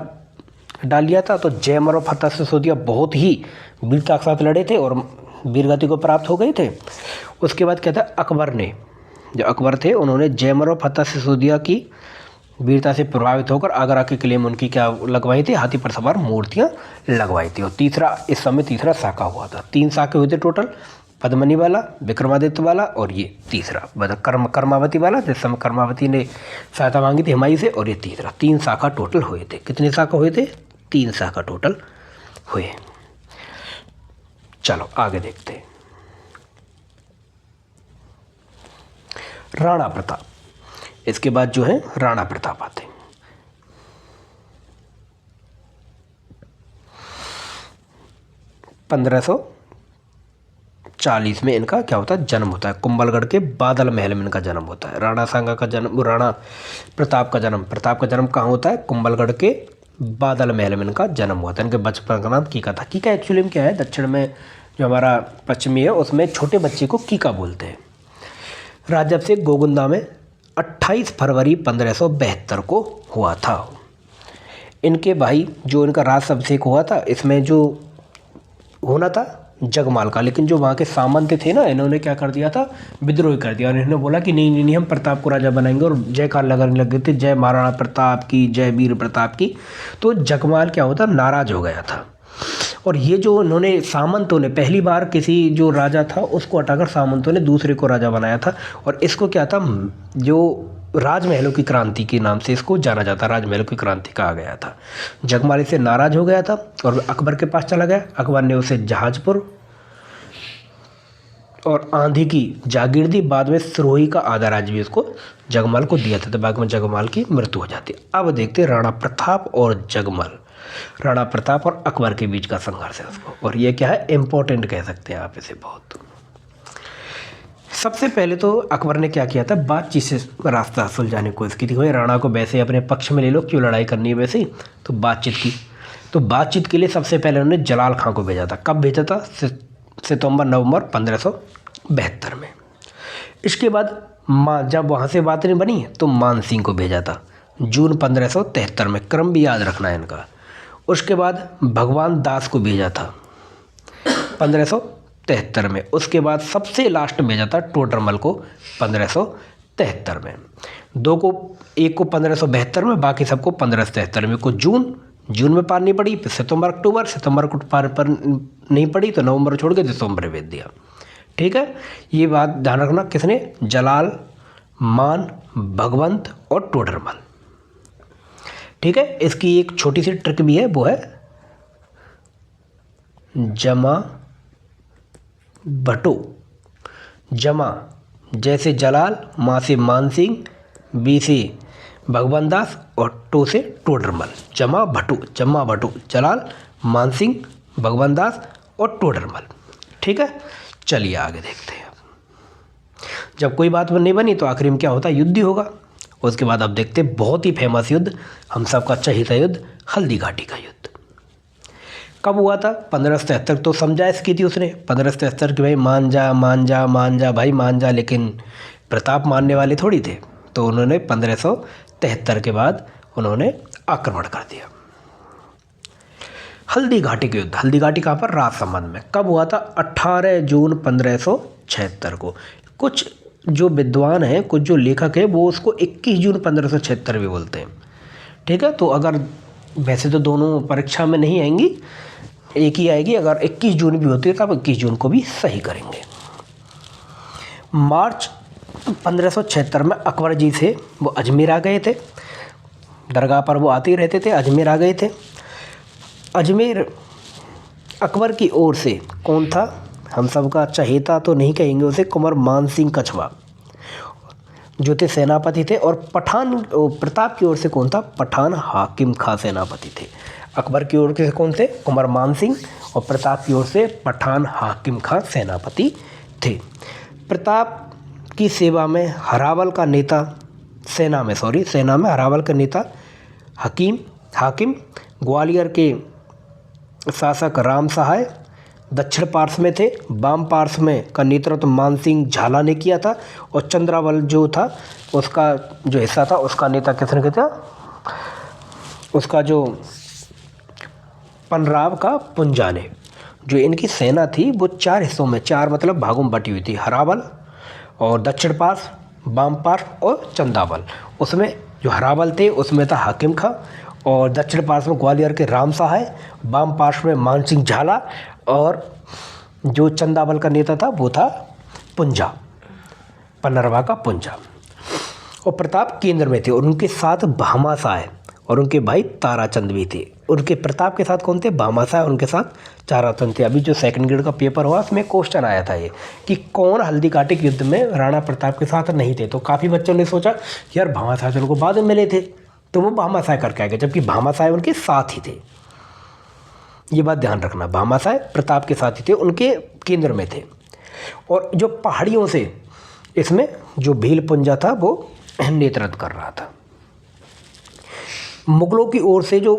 A: डाल लिया था। तो जयमल और फतेह सिसोदिया बहुत ही वीरता के साथ लड़े थे और वीरगति को प्राप्त हो गए थे। उसके बाद क्या था? अकबर ने, जो अकबर थे, उन्होंने जयमल और फतेह सिसोदिया की वीरता से प्रभावित होकर आगरा के किले में उनकी क्या लगवाई थी? हाथी पर सवार मूर्तियां लगवाई थी। और तीसरा, इस समय तीसरा साका हुआ था। 3 साके हुए थे टोटल, पद्मनी वाला, विक्रमादित्य वाला, और ये तीसरा कर्मावती वाला, जिस समय कर्मावती ने सहायता मांगी थी हुमायूं से, और ये तीसरा। 3 साका टोटल हुए थे। कितने साका हुए थे? 3 साका टोटल हुए। चलो आगे देखते हैं। राणा प्रताप, इसके बाद जो है राणा प्रताप आते हैं। 1540 में इनका क्या होता है? जन्म होता है। कुंभलगढ़ के बादल महल में इनका जन्म होता है। राणा सांगा का जन्म, राणा प्रताप का जन्म कहाँ होता है? कुंभलगढ़ के बादल महल में इनका जन्म हुआ था। इनके बचपन का नाम कीका था। कीका एक्चुअली में क्या है? दक्षिण में जो हमारा पश्चिमी है, उसमें छोटे बच्चे को कीका बोलते हैं। राज्याभिषेक गोगुंदा में 28 फरवरी 1572 को हुआ था। इनके भाई, जो इनका राजाभिषेक हुआ था, इसमें जो होना था जगमाल का, लेकिन जो वहाँ के सामंत थे ना, इन्होंने क्या कर दिया था? विद्रोह कर दिया। और इन्होंने बोला कि नहीं नहीं नहीं, हम प्रताप को राजा बनाएंगे, और जयकार लगाने लग गए थे, जय महाराणा प्रताप की, जय वीर प्रताप की। तो जगमाल क्या होता? नाराज हो गया था। और ये जो इन्होंने, सामंतों ने पहली बार किसी जो राजा था उसको हटाकर सामंतों ने दूसरे को राजा बनाया था। और इसको क्या था? जो राजमहलों की क्रांति के नाम से इसको जाना जाता, राजमहलों की क्रांति कहा गया था। जगमाल से नाराज हो गया था और अकबर के पास चला गया। अकबर ने उसे जहाजपुर और आंधी की जागीर दी। बाद में सिरोही का आधा राज्य भी उसको, जगमाल को दिया था। तो बाद में जगमाल की मृत्यु हो जाती। अब देखते राणा प्रताप और जगमाल, राणा प्रताप और अकबर के बीच का संघर्ष है उसको। और ये क्या है? इम्पोर्टेंट कह सकते हैं आप इसे बहुत। सबसे पहले तो अकबर ने क्या किया था? बातचीत से रास्ता सुलझाने की कोशिश की थी। भाई राणा को वैसे अपने पक्ष में ले लो, क्यों लड़ाई करनी है वैसे ही। तो बातचीत की। तो बातचीत के लिए सबसे पहले उन्होंने जलाल खां को भेजा था। कब भेजा था? सितंबर नवंबर 1572 में। इसके बाद जब वहाँ से बात नहीं बनी तो मान सिंह को भेजा था जून 1573 में। क्रम भी याद रखना है इनका। उसके बाद भगवान दास को भेजा था 1573 में। उसके बाद सबसे लास्ट भेजा था टोडरमल को 1573 में। एक को 1572 में, बाकी सबको 1573 में। को जून में पार नहीं पड़ी, फिर सितंबर को पार नहीं पड़ी, तो नवंबर छोड़ के दिसंबर भेज दिया। ठीक है, ये बात ध्यान रखना। किसने? जलाल, मान, भगवंत और टोडरमल। ठीक है, इसकी एक छोटी सी ट्रिक भी है, वो है जमा भटो। जमा जैसे जलाल, माँ से मान सिंह, बी से भगवान दास और टो से टोडरमल। जमा भटो जलाल, मान सिंह, भगवान दास और टोडरमल। ठीक है, चलिए आगे देखते हैं। जब कोई बात नहीं बनी तो आखिरी में क्या होता है, युद्ध ही होगा। उसके बाद अब देखते हैं बहुत ही फेमस युद्ध, हम सबका चहेता युद्ध, हल्दी घाटी का युद्ध। कब हुआ था? 1573। तो समझाइश की थी उसने 1573 कि भाई मान जा भाई मान जा, लेकिन प्रताप मानने वाले थोड़ी थे। तो उन्होंने 1573 के बाद उन्होंने आक्रमण कर दिया। हल्दी घाटी के युद्ध, हल्दी घाटी कहाँ पर? राजसमंद में। कब हुआ था? 18 जून 1576 को। कुछ जो विद्वान हैं, कुछ जो लेखक हैं, वो उसको 21 जून 1576 भी बोलते हैं। ठीक है, तो अगर वैसे तो दोनों परीक्षा में नहीं आएंगी, एक ही आएगी। अगर 21 जून भी होती है तो आप 21 जून को भी सही करेंगे। मार्च 1576 में अकबर जी थे, वो अजमेर आ गए थे। दरगाह पर वो आते ही रहते थे, अजमेर आ गए थे। अजमेर अकबर की ओर से कौन था? हम सबका चहेता तो नहीं कहेंगे उसे, कुंवर मान सिंह कछवा जो थे सेनापति थे। और प्रताप की ओर से कौन था? पठान हाकिम खां सेनापति थे। अकबर की ओर से कौन थे? कुंवर मान सिंह। और प्रताप की ओर से पठान हाकिम खां सेनापति थे। प्रताप की सेवा में हरावल का नेता, सेना में हरावल का नेता हाकिम, ग्वालियर के शासक राम सहाय दक्षिण पार्श्व में थे। वाम पार्श्व में का नेतृत्व मान सिंह झाला ने किया था। और चंद्रावल जो था, उसका जो हिस्सा था, उसका नेता किसने किया था? उसका जो पनराव का पुंजा ने। जो इनकी सेना थी वो 4 हिस्सों में, 4 मतलब भागों में बटी हुई थी। हरावल और दक्षिण पार्श्व, वाम पार्श्व और चंदावल। उसमें जो हरावल थे उसमें था हाकिम खां, और दक्षिण पार्श्व में ग्वालियर के राम सहाय, वाम पार्श्व में मान सिंह झाला, और जो चंदावल का नेता था वो था पुंजा, पनरवा का पुंजा। और प्रताप केंद्र में थे, और उनके साथ भामाशाह और उनके भाई ताराचंद भी थे। उनके प्रताप के साथ कौन थे? भामाशाह, और उनके साथ ताराचंद थे। अभी जो सेकंड ग्रेड का पेपर हुआ उसमें क्वेश्चन आया था ये कि कौन हल्दी घाटी के युद्ध में राणा प्रताप के साथ नहीं थे। तो काफ़ी बच्चों ने सोचा यार भामाशाह चलो को बाद में मिले थे, तो वो भामाशाह करके आ गए, जबकि भामाशाह उनके साथ ही थे। ये बात ध्यान रखना, भामाशाह प्रताप के साथ ही थे, उनके केंद्र में थे। और जो पहाड़ियों से इसमें जो भील पुंजा था वो नेतृत्व कर रहा था। मुगलों की ओर से जो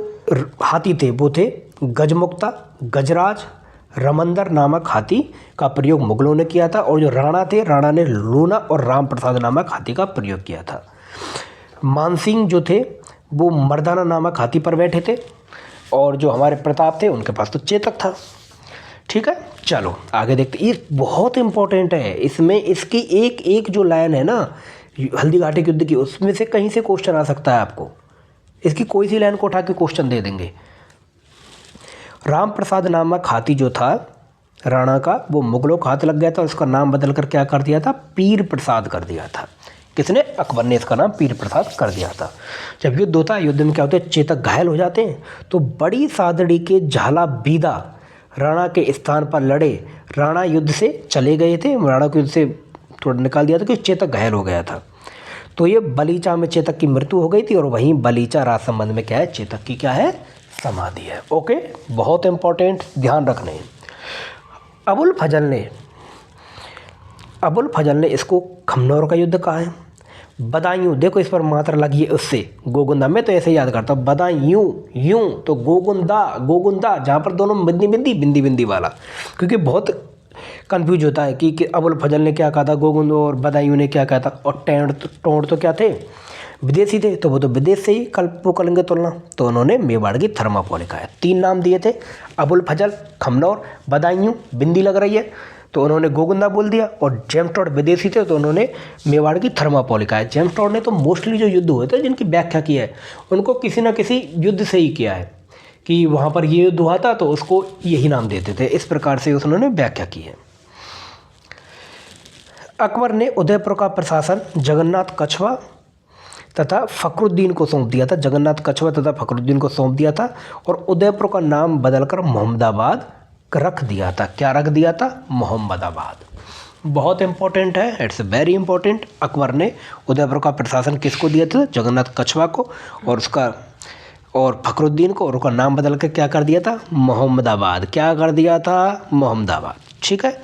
A: हाथी थे वो थे गजमुक्ता, गजराज, रमंदर नामक हाथी का प्रयोग मुगलों ने किया था। और जो राणा थे, राणा ने लूना और राम प्रसाद नामक हाथी का प्रयोग किया था। मानसिंह जो थे वो मर्दाना नामक हाथी पर बैठे थे, और जो हमारे प्रताप थे उनके पास तो चेतक था। ठीक है, चलो आगे देखते। ये बहुत इंपॉर्टेंट है, इसमें इसकी एक एक जो लाइन है ना हल्दी घाटी के युद्ध की, उसमें से कहीं से क्वेश्चन आ सकता है आपको। इसकी कोई सी लाइन को उठा के क्वेश्चन दे देंगे। राम प्रसाद नामक हाथी जो था राणा का, वो मुगलों का हाथ लग गया था, उसका नाम बदल कर क्या कर दिया था? पीर प्रसाद कर दिया था। किसने? अकबर ने इसका नाम पीर प्रसाद कर दिया था। जब युद्ध होता है, युद्ध में क्या होता है? चेतक घायल हो जाते हैं, तो बड़ी सादड़ी के झाला बीदा राणा के स्थान पर लड़े। राणा युद्ध से चले गए थे, राणा को युद्ध से थोड़ा निकाल दिया था कि चेतक घायल हो गया था। तो ये बलीचा में चेतक की मृत्यु हो गई थी, और वहीं बलीचा राजसमंद में क्या है? चेतक की क्या है? समाधि है। ओके, बहुत इंपॉर्टेंट, ध्यान रखने। अबुल फजल ने इसको खमनौर का युद्ध कहा है। बदायूं, देखो इस पर मात्रा लगी है उससे, गोगुंदा में तो ऐसे याद करता हूँ, बदायूं यूं तो गोगुंदा, जहाँ पर दोनों बिंदी बिंदी वाला, क्योंकि बहुत कंफ्यूज होता है कि अबुल फजल ने क्या कहा था गोगुंद, और बदायूं ने क्या कहा था। और टोंड तो क्या थे? विदेशी थे, तो वो तो विदेश से ही वो करेंगे तुलना। तो उन्होंने मेवाड़ की थर्मापोल कहा है। 3 नाम दिए थे, अबुल फजल, खमनौर, बदायूं, बिंदी लग रही है, तो उन्होंने गोगुंदा बोल दिया। और जेम्स टॉड विदेशी थे, तो उन्होंने मेवाड़ की थर्मापोल कहा है। जेम्स टॉड ने तो मोस्टली जो युद्ध हुए थे जिनकी व्याख्या की है, उनको किसी न किसी युद्ध से ही किया है कि वहाँ पर ये युद्ध हुआ था, तो उसको यही नाम देते थे। इस प्रकार से उन्होंने व्याख्या की है। अकबर ने उदयपुर का प्रशासन जगन्नाथ कछवा तथा फखरुद्दीन को सौंप दिया था। जगन्नाथ कछवा तथा फखरुद्दीन को सौंप दिया था, और उदयपुर का नाम बदलकर मोहम्मदाबाद रख दिया था। क्या रख दिया था? मोहम्मदाबाद। बहुत इंपॉर्टेंट है, इट्स वेरी इंपॉर्टेंट। अकबर ने उदयपुर का प्रशासन किसको दिया था? जगन्नाथ कछवा को, और फखरुद्दीन को, और उसका नाम बदल के क्या कर दिया था? मोहम्मदाबाद। क्या कर दिया था? मोहम्मदाबाद। ठीक है,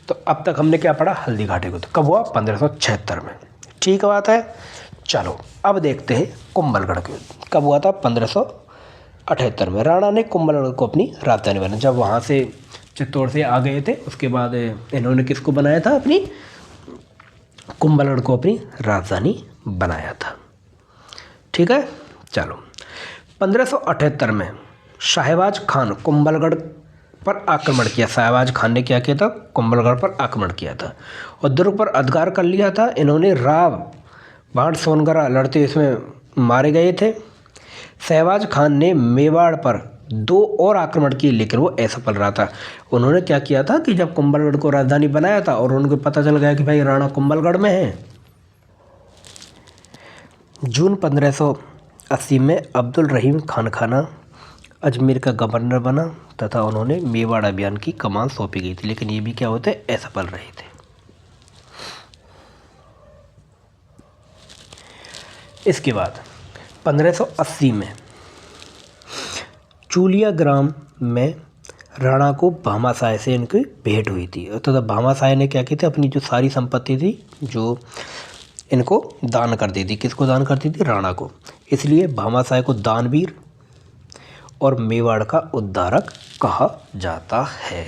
A: तो अब तक हमने क्या पढ़ा? हल्दी घाटी को। तो कब हुआ? 1576 में। ठीक बात है। चलो अब देखते हैं कुंभलगढ़ के युद्ध कब हुआ था? 1578 में। राणा ने कुंभलगढ़ को अपनी राजधानी बनाया। जब वहाँ से चित्तौड़ से आ गए थे, उसके बाद इन्होंने किसको बनाया था? अपनी कुंभलगढ़ को अपनी राजधानी बनाया था। ठीक है, चलो 1578 में शाहबाज खान कुंभलगढ़ पर आक्रमण किया। शाहबाज खान ने क्या किया था? कुंभलगढ़ पर आक्रमण किया था और दुर्ग पर अधिकार कर लिया था। इन्होंने राव बाण सोनगरा लड़ते इसमें मारे गए थे। शाहबाज खान ने मेवाड़ पर 2 और आक्रमण किए, लेकिन वो असफल रहा था। उन्होंने क्या किया था कि जब कुंभलगढ़ को राजधानी बनाया था और उनको पता चल गया कि भाई राणा कुंभलगढ़ में है, जून 1580 में अब्दुल रहीम खान खाना अजमेर का गवर्नर बना तथा उन्होंने मेवाड़ अभियान की कमान सौंपी गई थी, लेकिन ये भी क्या होते? असफल रहे थे। इसके बाद 1580 में चूलिया ग्राम में राणा को भामाशाह से इनकी भेंट हुई थी। तो भामाशाह ने क्या की थी? अपनी जो सारी संपत्ति थी जो इनको दान कर दी थी। किसको दान करती थी? राणा को। इसलिए भामाशाह को दानवीर और मेवाड़ का उद्धारक कहा जाता है।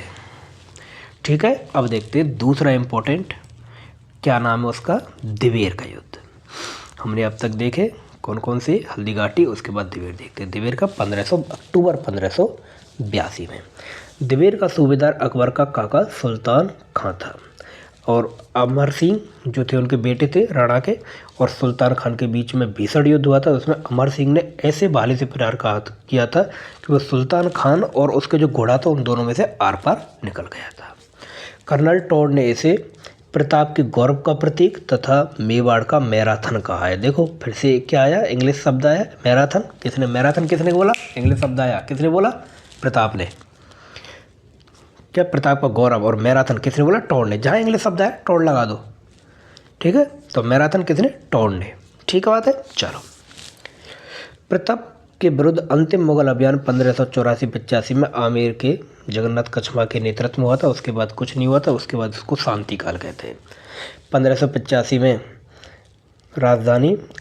A: ठीक है, अब देखते हैं दूसरा इम्पोर्टेंट, क्या नाम है उसका? दिवेर का युद्ध। हमने अब तक देखे कौन कौन से? हल्दी घाटी, उसके बाद दिवेर देखते हैं। दिवेर का अक्टूबर 1582 में। दिवेर का सूबेदार अकबर का काका सुल्तान खां था और अमर सिंह जो थे उनके बेटे थे राणा के, और सुल्तान खान के बीच में भीषण युद्ध हुआ था। उसमें अमर सिंह ने ऐसे भाले से प्रहार किया था कि वो सुल्तान खान और उसके जो घोड़ा था उन दोनों में से आर पार निकल गया था। कर्नल टॉड ने इसे प्रताप के गौरव का प्रतीक तथा मेवाड़ का मैराथन कहा है। देखो फिर से क्या आया? इंग्लिश शब्द आया मैराथन। मैराथन किसने बोला? इंग्लिश शब्द आया, किसने बोला? प्रताप ने। क्या? प्रताप का गौरव। और मैराथन किसने बोला? टॉड ने। जहाँ इंग्लिश शब्द आया टॉड लगा दो। ठीक है, तो मैराथन किसने? टॉड ने। ठीक बात है। चलो, प्रताप के विरुद्ध अंतिम मुगल अभियान 1584-85 में आमेर के जगन्नाथ कछवा के नेतृत्व में हुआ था। उसके बाद कुछ नहीं हुआ था। उसके बाद उसको शांति काल कहते हैं। 1585 में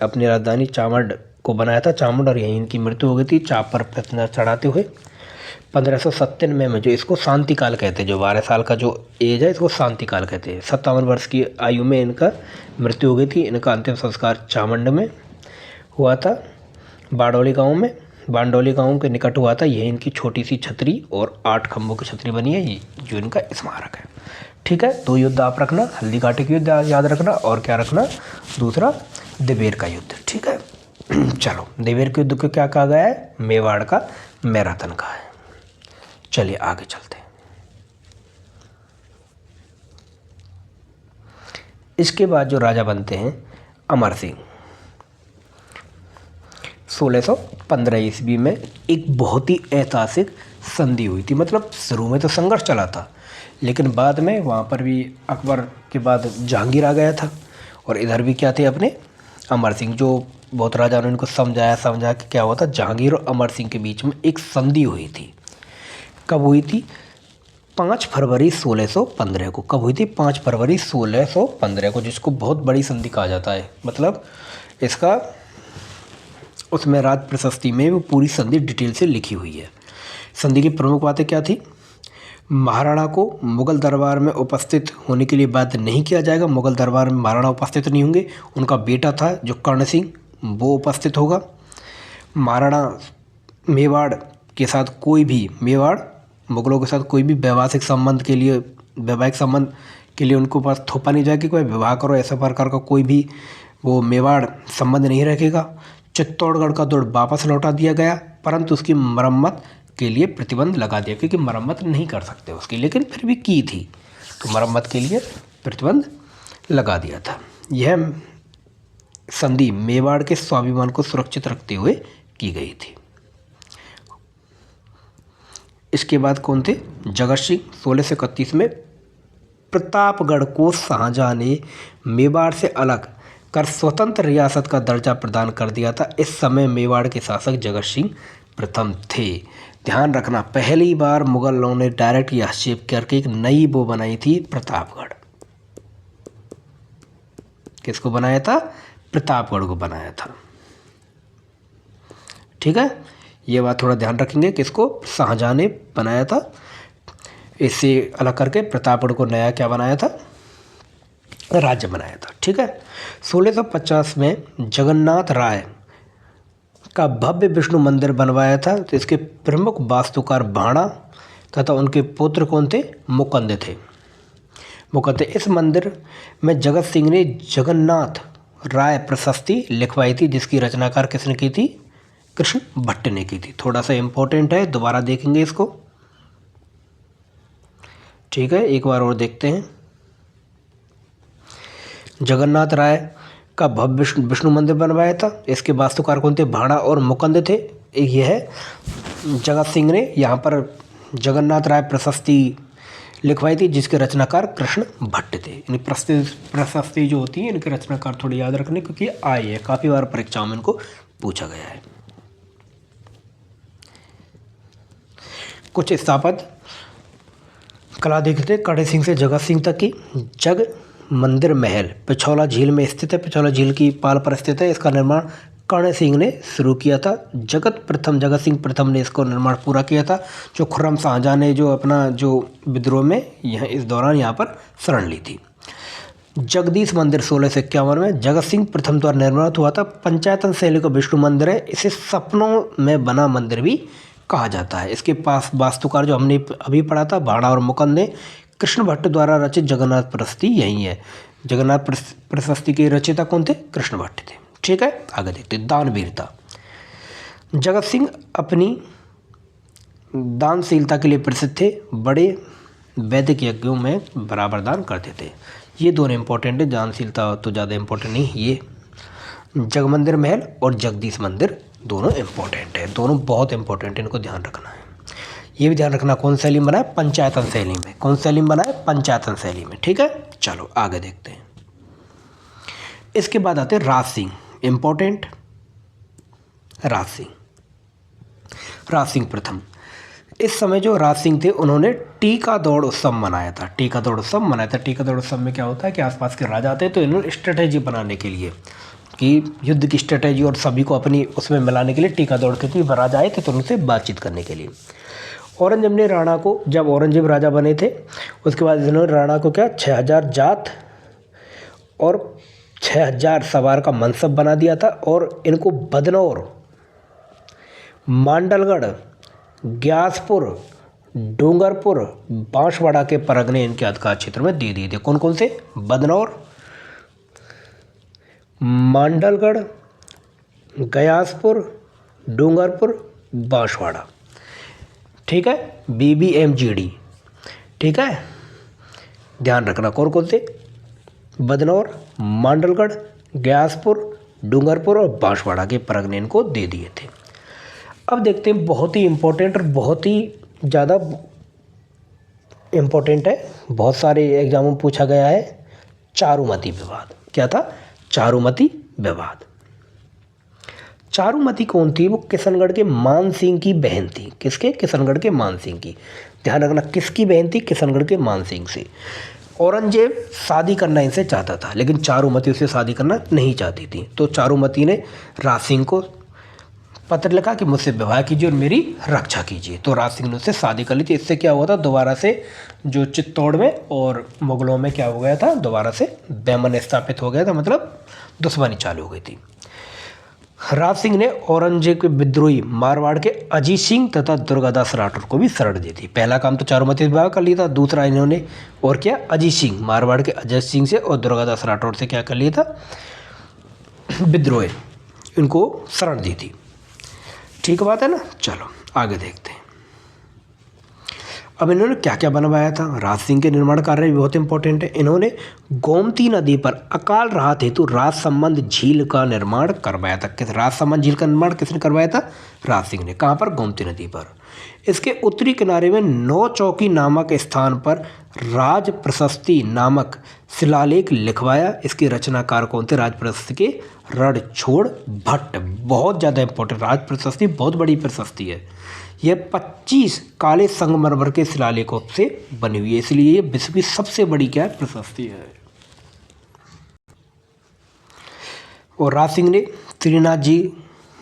A: अपनी राजधानी चामंड को बनाया था। चामुंड, और यहीं इनकी मृत्यु हो गई थी चाप पर पृथ्वी चढ़ाते हुए। 1597 में जो इसको शांति काल कहते हैं, जो 12 साल का जो एज है इसको शांति काल कहते हैं। 57 वर्ष की आयु में इनका मृत्यु हो गई थी। इनका अंतिम संस्कार चामंड में हुआ था, बांडोली गांव के निकट हुआ था। यह इनकी छोटी सी छतरी और 8 खंभों की छतरी बनी है, ये जो इनका स्मारक है। ठीक है, 2 युद्ध आप रखना, हल्दी घाटी का युद्ध याद रखना, और क्या रखना? दूसरा दिवेर का युद्ध। ठीक है चलो, दिवेर के युद्ध को क्या कहा गया है? मेवाड़ का मैराथन कहा है। चलिए आगे चलते हैं। इसके बाद जो राजा बनते हैं अमर सिंह। 1615 ईस्वी में एक बहुत ही ऐतिहासिक संधि हुई थी। मतलब शुरू में तो संघर्ष चला था, लेकिन बाद में वहाँ पर भी अकबर के बाद जहांगीर आ गया था, और इधर भी क्या थे? अपने अमर सिंह। जो बहुत राजा ने उनको समझा कि क्या हुआ था? जहांगीर और अमर सिंह के बीच में एक संधि हुई थी। कब हुई थी? 5 फरवरी 1615 को। कब हुई थी? 5 फरवरी 1615 को, जिसको बहुत बड़ी संधि कहा जाता है। मतलब इसका उसमें राज प्रशस्ति में वो पूरी संधि डिटेल से लिखी हुई है। संधि की प्रमुख बातें क्या थी? महाराणा को मुगल दरबार में उपस्थित होने के लिए बाध्य नहीं किया जाएगा। मुगल दरबार में महाराणा उपस्थित नहीं होंगे, उनका बेटा था जो कर्ण सिंह, वो उपस्थित होगा। महाराणा मेवाड़ के साथ कोई भी मुगलों के साथ कोई भी वैवाहिक संबंध के लिए उनको पास थोपा नहीं जाएगा कि कोई विवाह करो, ऐसा प्रकार का कोई भी वो मेवाड़ संबंध नहीं रखेगा। चित्तौड़गढ़ का दुर्ग वापस लौटा दिया गया, परंतु उसकी मरम्मत के लिए प्रतिबंध लगा दिया, क्योंकि मरम्मत नहीं कर सकते उसकी, लेकिन फिर भी की थी, तो मरम्मत के लिए प्रतिबंध लगा दिया था। यह संधि मेवाड़ के स्वाभिमान को सुरक्षित रखते हुए की गई थी। इसके बाद कौन थे? जगत सिंह। 1631 में प्रतापगढ़ को शाहजहां ने मेवाड़ से अलग कर स्वतंत्र रियासत का दर्जा प्रदान कर दिया था। इस समय मेवाड़ के शासक जगत सिंह प्रथम थे। ध्यान रखना, पहली बार मुगलों ने डायरेक्ट हस्तक्षेप करके एक नई वो बनाई थी, प्रतापगढ़। किसको बनाया था? प्रतापगढ़ को बनाया था। ठीक है, ये बात थोड़ा ध्यान रखेंगे। किसको? शाहजहां ने बनाया था। इससे अलग करके प्रतापगढ़ को नया क्या बनाया था? राज्य बनाया था। ठीक है। 1650 में जगन्नाथ राय का भव्य विष्णु मंदिर बनवाया था। तो इसके प्रमुख वास्तुकार भाणा तथा उनके पुत्र कौन थे? मुकुंद थे। मुकुंद। इस मंदिर में जगत सिंह ने जगन्नाथ राय प्रशस्ति लिखवाई थी, जिसकी रचनाकार किसने की थी? कृष्ण भट्ट ने की थी। थोड़ा सा इंपॉर्टेंट है, दोबारा देखेंगे इसको। ठीक है, एक बार और देखते हैं। जगन्नाथ राय का भव्य विष्णु मंदिर बनवाया था। इसके वास्तुकार कौन थे? भाणा और मुकुंद थे। यह जगत सिंह ने यहाँ पर जगन्नाथ राय प्रशस्ति लिखवाई थी, जिसके रचनाकार कृष्ण भट्ट थे। इन प्रशस्ति जो होती है, इनके रचनाकार थोड़ी याद रखने, क्योंकि आए है काफ़ी बार परीक्षाओं में इनको पूछा गया है। कुछ स्थापत्य कला देखते हैं। कड़े सिंह से जगत सिंह तक की। जग मंदिर महल पिछौला झील में स्थित है। पिछौला झील की पाल पर स्थित है। इसका निर्माण कर्ण सिंह ने शुरू किया था। जगत सिंह प्रथम ने इसको निर्माण पूरा किया था। जो खुर्रम शाहजहां ने जो अपना जो विद्रोह में यह इस दौरान यहाँ पर शरण ली थी। जगदीश मंदिर 1651 में जगत सिंह प्रथम द्वारा निर्मित हुआ था। पंचायतन शैली का विष्णु मंदिर है। इसे सपनों में बना मंदिर भी कहा जाता है। इसके पास वास्तुकार जो हमने अभी पढ़ा था, भाणा और मुकुंद ने, कृष्ण भट्ट द्वारा रचित जगन्नाथ प्रशस्ति यही है। जगन्नाथ प्रशस्ति के रचयिता कौन थे? कृष्ण भट्ट थे। ठीक है, आगे देखते हैं। दानवीरता। जगत सिंह अपनी दानशीलता के लिए प्रसिद्ध थे। बड़े वैदिक यज्ञों में बराबर दान करते थे। ये दोनों इंपॉर्टेंट है, दानशीलता तो ज़्यादा इंपॉर्टेंट नहीं। ये जगमंदिर महल और जगदीश मंदिर दोनों इंपॉर्टेंट है, दोनों बहुत इंपॉर्टेंट है, इनको ध्यान रखना है। ये भी ध्यान रखना, कौन शैली में बना है? पंचायतन शैली में। कौन शैली में बना है? पंचायतन शैली में। ठीक है, चलो आगे देखते हैं। इसके बाद आते हैं राज सिंह। इंपॉर्टेंट, राज सिंह प्रथम। इस समय जो राज सिंह थे, उन्होंने टीका दौड़ उत्सव मनाया था। टीका दौड़ उत्सव में क्या होता है कि आसपास के राजा आते हैं, तो इन्होंने स्ट्रेटेजी बनाने के लिए कि युद्ध की स्ट्रेटेजी और सभी को अपनी उसमें मिलाने के लिए टीका दौड़ के थी। राजा आए थे तो उनसे बातचीत करने के लिए। औरंगजेब ने राणा को, जब औरंगजेब राजा बने थे, उसके बाद इन्होंने राणा को क्या 6000 जात और 6000 सवार का मनसब बना दिया था। और इनको बदनौर, मांडलगढ़, ग्यासपुर, डूंगरपुर, बांसवाड़ा के परगने इनके अधिकार क्षेत्र में दे दिए थे। कौन कौन से? बदनौर, मांडलगढ़, गयासपुर, डूंगरपुर, बांसवाड़ा। ठीक है, BBMGD। ठीक है, ध्यान रखना कौन कौन से? बदनौर, मांडलगढ़, ग्यासपुर, डूंगरपुर और बांसवाड़ा के परगने इनको दे दिए थे। अब देखते हैं, बहुत ही इम्पोर्टेंट और बहुत ही ज़्यादा इम्पोर्टेंट है, बहुत सारे एग्जामों में पूछा गया है, चारुमती विवाद। क्या था? चारुमती विवाद। चारुमती कौन थी? वो किशनगढ़ के मान सिंह की बहन थी। किसके? किशनगढ़ के मान सिंह की। ध्यान रखना, किसकी बहन थी? किशनगढ़ के मान सिंह से। औरंगजेब शादी करना इनसे चाहता था, लेकिन चारुमती उससे शादी करना नहीं चाहती थी। तो चारुमती ने राज सिंह को पत्र लिखा कि मुझसे विवाह कीजिए और मेरी रक्षा कीजिए। तो राज सिंह ने उससे शादी कर ली थी। इससे क्या हुआ था? दोबारा से जो चित्तौड़ में और मुगलों में क्या हो गया था? दोबारा से बैमन स्थापित हो गया था, मतलब दुश्मनी चालू हो गई थी। राज सिंह ने औरंगजेब के विद्रोही मारवाड़ के अजीत सिंह तथा दुर्गादास राठौर को भी शरण दी थी। पहला काम तो चारुमती विवाह कर लिया था, दूसरा इन्होंने और क्या? अजीत सिंह, मारवाड़ के अजीत सिंह से और दुर्गादास राठौर से क्या कर लिया था? विद्रोह, इनको शरण दी थी। ठीक बात है ना। चलो आगे देखते हैं। अब इन्होंने क्या क्या बनवाया था? राज सिंह के निर्माण कार्य भी बहुत इंपॉर्टेंट है। इन्होंने गोमती नदी पर अकाल राहत हेतु राजसमंद झील का निर्माण करवाया था। किस राजसमंद झील का निर्माण किसने करवाया था? राज सिंह ने। कहाँ पर? गोमती नदी पर। इसके उत्तरी किनारे में नौ चौकी नामक स्थान पर राज प्रशस्ति नामक शिलालेख लिखवाया। इसके रचनाकार कौन थे? राज प्रशस्ति के रणछोड़ भट्ट। बहुत ज़्यादा इंपॉर्टेंट, राज प्रशस्ति बहुत बड़ी प्रशस्ति है। यह 25 काले संगमरमर के शिलालेखों से बनी हुई है, इसलिए ये विश्व की सबसे बड़ी क्या है? प्रशस्ति है। और राज सिंह ने श्रीनाथ जी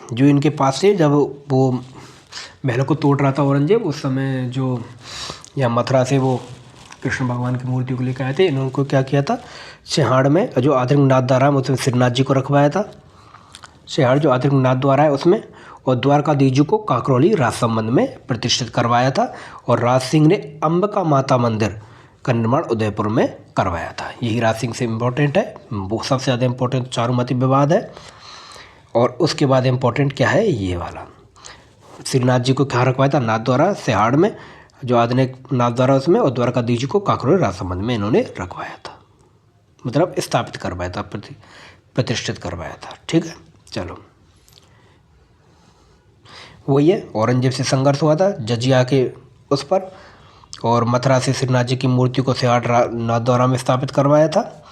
A: जो इनके पास थे, जब वो महल को तोड़ रहा था औरंगजेब, उस समय जो यहाँ मथुरा से वो कृष्ण भगवान की मूर्ति को लेकर आए थे, इन्होंने को क्या किया था? सिहाड़ में जो आधुनिक नाथ द्वारा है उसमें श्रीनाथ जी को रखवाया था। सिहाड़ जो आधुनिक नाथ द्वारा है उसमें, और द्वारकाधीश जी को काकरौली राजसमंद में प्रतिष्ठित करवाया था। और राज सिंह ने अंबिका माता मंदिर का निर्माण उदयपुर में करवाया था। यही राज सिंह से इम्पोर्टेंट है, वो सबसे ज़्यादा इम्पोर्टेंट चारुमती विवाद है। और उसके बाद इम्पोर्टेंट क्या है? ये वाला श्रीनाथ जी को क्या रखवाया था? नाथ द्वारा सिहाड़ में जो आधुनिक नाथ द्वारा उसमें, और द्वारकाधीश जी को काकरौली राजसमंद में इन्होंने रखवाया था, मतलब स्थापित करवाया था, प्रतिष्ठित करवाया था। ठीक है, चलो वही है। औरंगजेब से संघर्ष हुआ था जजिया के उस पर, और मथुरा से श्रीनाथ जी की मूर्ति को सिहाड़ नाथ द्वारा में स्थापित करवाया था।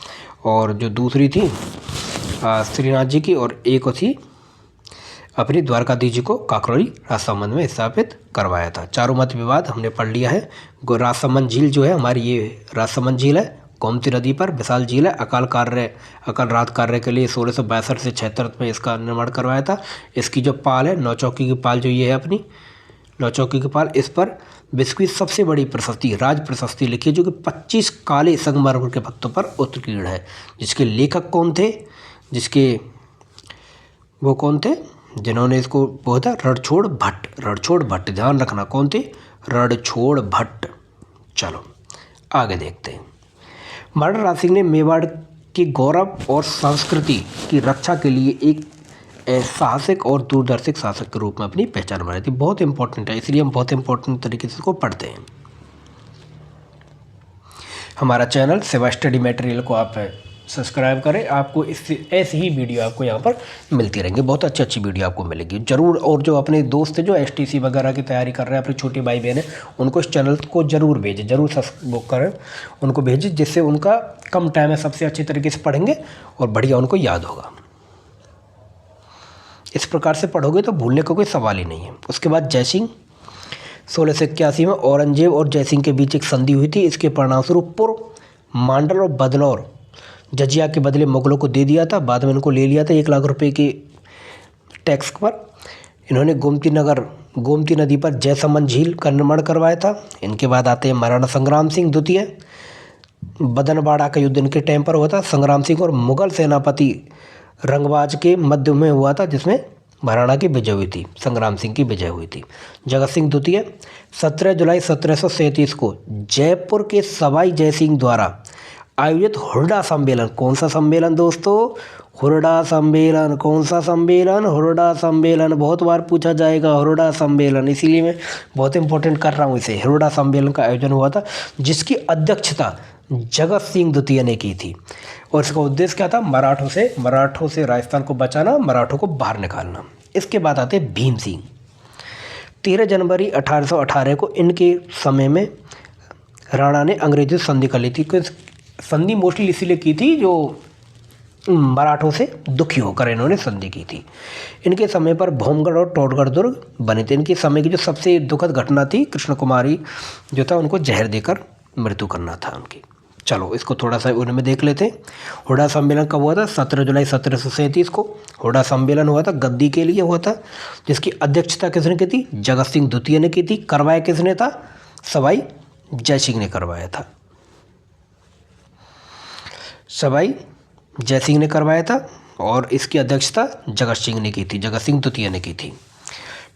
A: और जो दूसरी थी श्रीनाथ जी की, और एक थी अपनी द्वारकाधीश जी को काकरौली राजसमंद में स्थापित करवाया था। चारुमत विवाद हमने पढ़ लिया है। राजसमंद झील जो है हमारी, ये राजसमंद झील है, गोमती नदी पर विशाल झील है। अकाल रात कार्य के लिए 1662 से 76 में इसका निर्माण करवाया था। इसकी जो पाल है, नौचौकी की पाल जो ये है अपनी नौचौकी की पाल, इस पर विश्व की सबसे बड़ी प्रशस्ति राज प्रशस्ति लिखी है, जो कि 25 काले संगमरमर के पत्तों पर उत्कीर्ण है। जिसके लेखक कौन थे? वो कौन थे जिन्होंने इसको बोला था? रणछोड़ भट्ट। रणछोड़ भट्ट, ध्यान रखना कौन थे? रणछोड़ भट्ट। चलो आगे देखते हैं। महाराणा राज सिंह ने मेवाड़ के गौरव और संस्कृति की रक्षा के लिए एक साहसिक और दूरदर्शी शासक के रूप में अपनी पहचान बनाई थी। बहुत इंपॉर्टेंट है, इसलिए हम बहुत इंपॉर्टेंट तरीके से इसको पढ़ते हैं। हमारा चैनल सेवा स्टडी मटेरियल को आप सब्सक्राइब करें, आपको इससे ऐसी ही वीडियो आपको यहाँ पर मिलती रहेंगी। बहुत अच्छी अच्छी वीडियो आपको मिलेगी ज़रूर। और जो अपने दोस्त हैं जो एसटीसी वगैरह की तैयारी कर रहे हैं, अपने छोटे भाई बहन हैं, उनको इस चैनल को ज़रूर भेजें, ज़रूर सब्सक्राइब करें, उनको भेजें, जिससे उनका कम टाइम में सबसे अच्छे तरीके से पढ़ेंगे और बढ़िया उनको याद होगा। इस प्रकार से पढ़ोगे तो भूलने का कोई सवाल ही नहीं है। उसके बाद जयसिंह, 1681 में औरंगजेब और जयसिंह के बीच एक संधि हुई थी। इसके परिणामस्वरूप पूर्व मांडल और बदनौर जजिया के बदले मुगलों को दे दिया था। बाद में इनको ले लिया था 1 लाख रुपए के टैक्स पर। इन्होंने गोमती नदी पर जयसमंद झील का निर्माण करवाया था। इनके बाद आते हैं महाराणा संग्राम सिंह द्वितीय। बदनवाड़ा का युद्ध इनके टाइम पर हुआ था। संग्राम सिंह और मुगल सेनापति रंगबाज के मध्य में हुआ था, जिसमें महाराणा की विजय हुई थी, संग्राम सिंह की विजय हुई थी। जगत सिंह द्वितीय 17 जुलाई 1737 को जयपुर के सवाई जयसिंह द्वारा आयोजित हुरडा सम्मेलन। कौन सा सम्मेलन दोस्तों? हुरडा सम्मेलन। कौन सा सम्मेलन? हुरडा सम्मेलन। बहुत बार पूछा जाएगा हुरडा सम्मेलन, इसीलिए मैं बहुत इंपॉर्टेंट कर रहा हूँ इसे। हुरडा सम्मेलन का आयोजन हुआ था, जिसकी अध्यक्षता जगत सिंह द्वितीय ने की थी। और इसका उद्देश्य क्या था? मराठों से राजस्थान को बचाना, मराठों को बाहर निकालना। इसके बाद आते भीम सिंह। 13 जनवरी 1818 को इनके समय में राणा ने अंग्रेजों से संधि कर ली थी। संधि मोस्टली इसीलिए की थी, जो मराठों से दुखी होकर इन्होंने संधि की थी। इनके समय पर भौमगढ़ और टोटगढ़ दुर्ग बने थे। इनके समय की जो सबसे दुखद घटना थी, कृष्ण कुमारी जो था उनको जहर देकर मृत्यु करना था उनकी। चलो इसको थोड़ा सा उनमें देख लेते हैं। हुरडा सम्मेलन कब हुआ था? 17 जुलाई 1737 को हुरडा सम्मेलन हुआ था, गद्दी के लिए हुआ था, जिसकी अध्यक्षता किसने की थी? जगत सिंह द्वितीय ने की थी। करवाया किसने था? सवाई जयसिंह ने करवाया था। सवाई जयसिंह ने करवाया था, और इसकी अध्यक्षता जगत सिंह ने की थी, जगत सिंह द्वितीय ने की थी।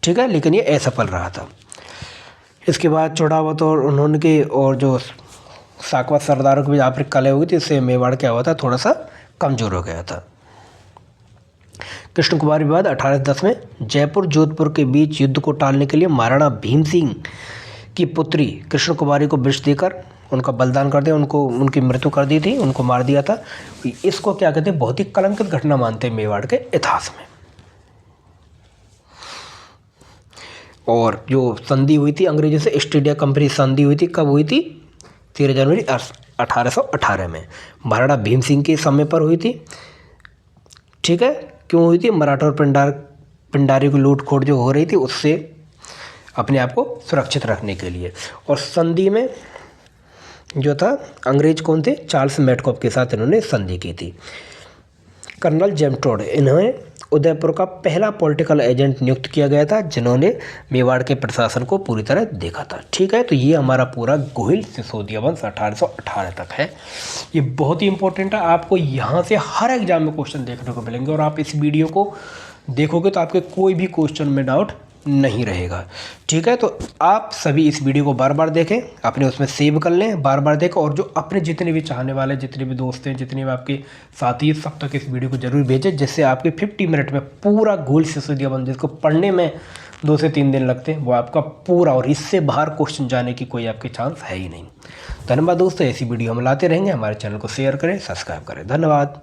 A: ठीक है, लेकिन ये असफल रहा था। इसके बाद चौड़ावत और उन्होंने के और जो साकवत सरदारों की भी यहाँ पर कलह हुई थी, इससे मेवाड़ क्या हुआ था? थोड़ा सा कमज़ोर हो गया था। कृष्ण कुमार विवाद 1810 में जयपुर जोधपुर के बीच युद्ध को टालने के लिए महाराणा भीम सिंह की पुत्री कृष्ण कुमारी को विष देकर उनका बलिदान कर दिया, उनको उनकी मृत्यु कर दी थी, उनको मार दिया था। इसको क्या कहते हैं, बहुत ही कलंकित घटना मानते हैं मेवाड़ के इतिहास में। और जो संधि हुई थी अंग्रेजों से, ईस्ट इंडिया कंपनी संधि हुई थी, कब हुई थी? 13 जनवरी 1818 में महाराणा भीम सिंह के समय पर हुई थी। ठीक है, क्यों हुई थी? मराठा और पिंडारी की लूट खोट जो हो रही थी उससे अपने आप को सुरक्षित रखने के लिए। और संधि में जो था, अंग्रेज कौन थे? चार्ल्स मैडकॉफ के साथ इन्होंने संधि की थी। कर्नल जेम्स टोड, इन्हें उदयपुर का पहला पॉलिटिकल एजेंट नियुक्त किया गया था, जिन्होंने मेवाड़ के प्रशासन को पूरी तरह देखा था। ठीक है, तो ये हमारा पूरा गोहिल सिसोदिया वंश 1818 तक है। ये बहुत ही इंपॉर्टेंट है, आपको यहाँ से हर एग्जाम में क्वेश्चन देखने को मिलेंगे, और आप इस वीडियो को देखोगे तो आपके कोई भी क्वेश्चन में डाउट नहीं रहेगा। ठीक है, तो आप सभी इस वीडियो को बार बार देखें, अपने उसमें सेव कर लें, बार बार देखें, और जो अपने जितने भी चाहने वाले, जितने भी दोस्त हैं, जितने भी आपके साथी, सब तक इस वीडियो को जरूर भेजें, जिससे आपके 50 मिनट में पूरा गोहिल सिसोदिया वंश, जिसको पढ़ने में 2 से 3 दिन लगते हैं, वो आपका पूरा, और इससे बाहर क्वेश्चन जाने की कोई आपके चांस है ही नहीं। धन्यवाद दोस्तों, ऐसी वीडियो हम लाते रहेंगे। हमारे चैनल को शेयर करें, सब्सक्राइब करें। धन्यवाद।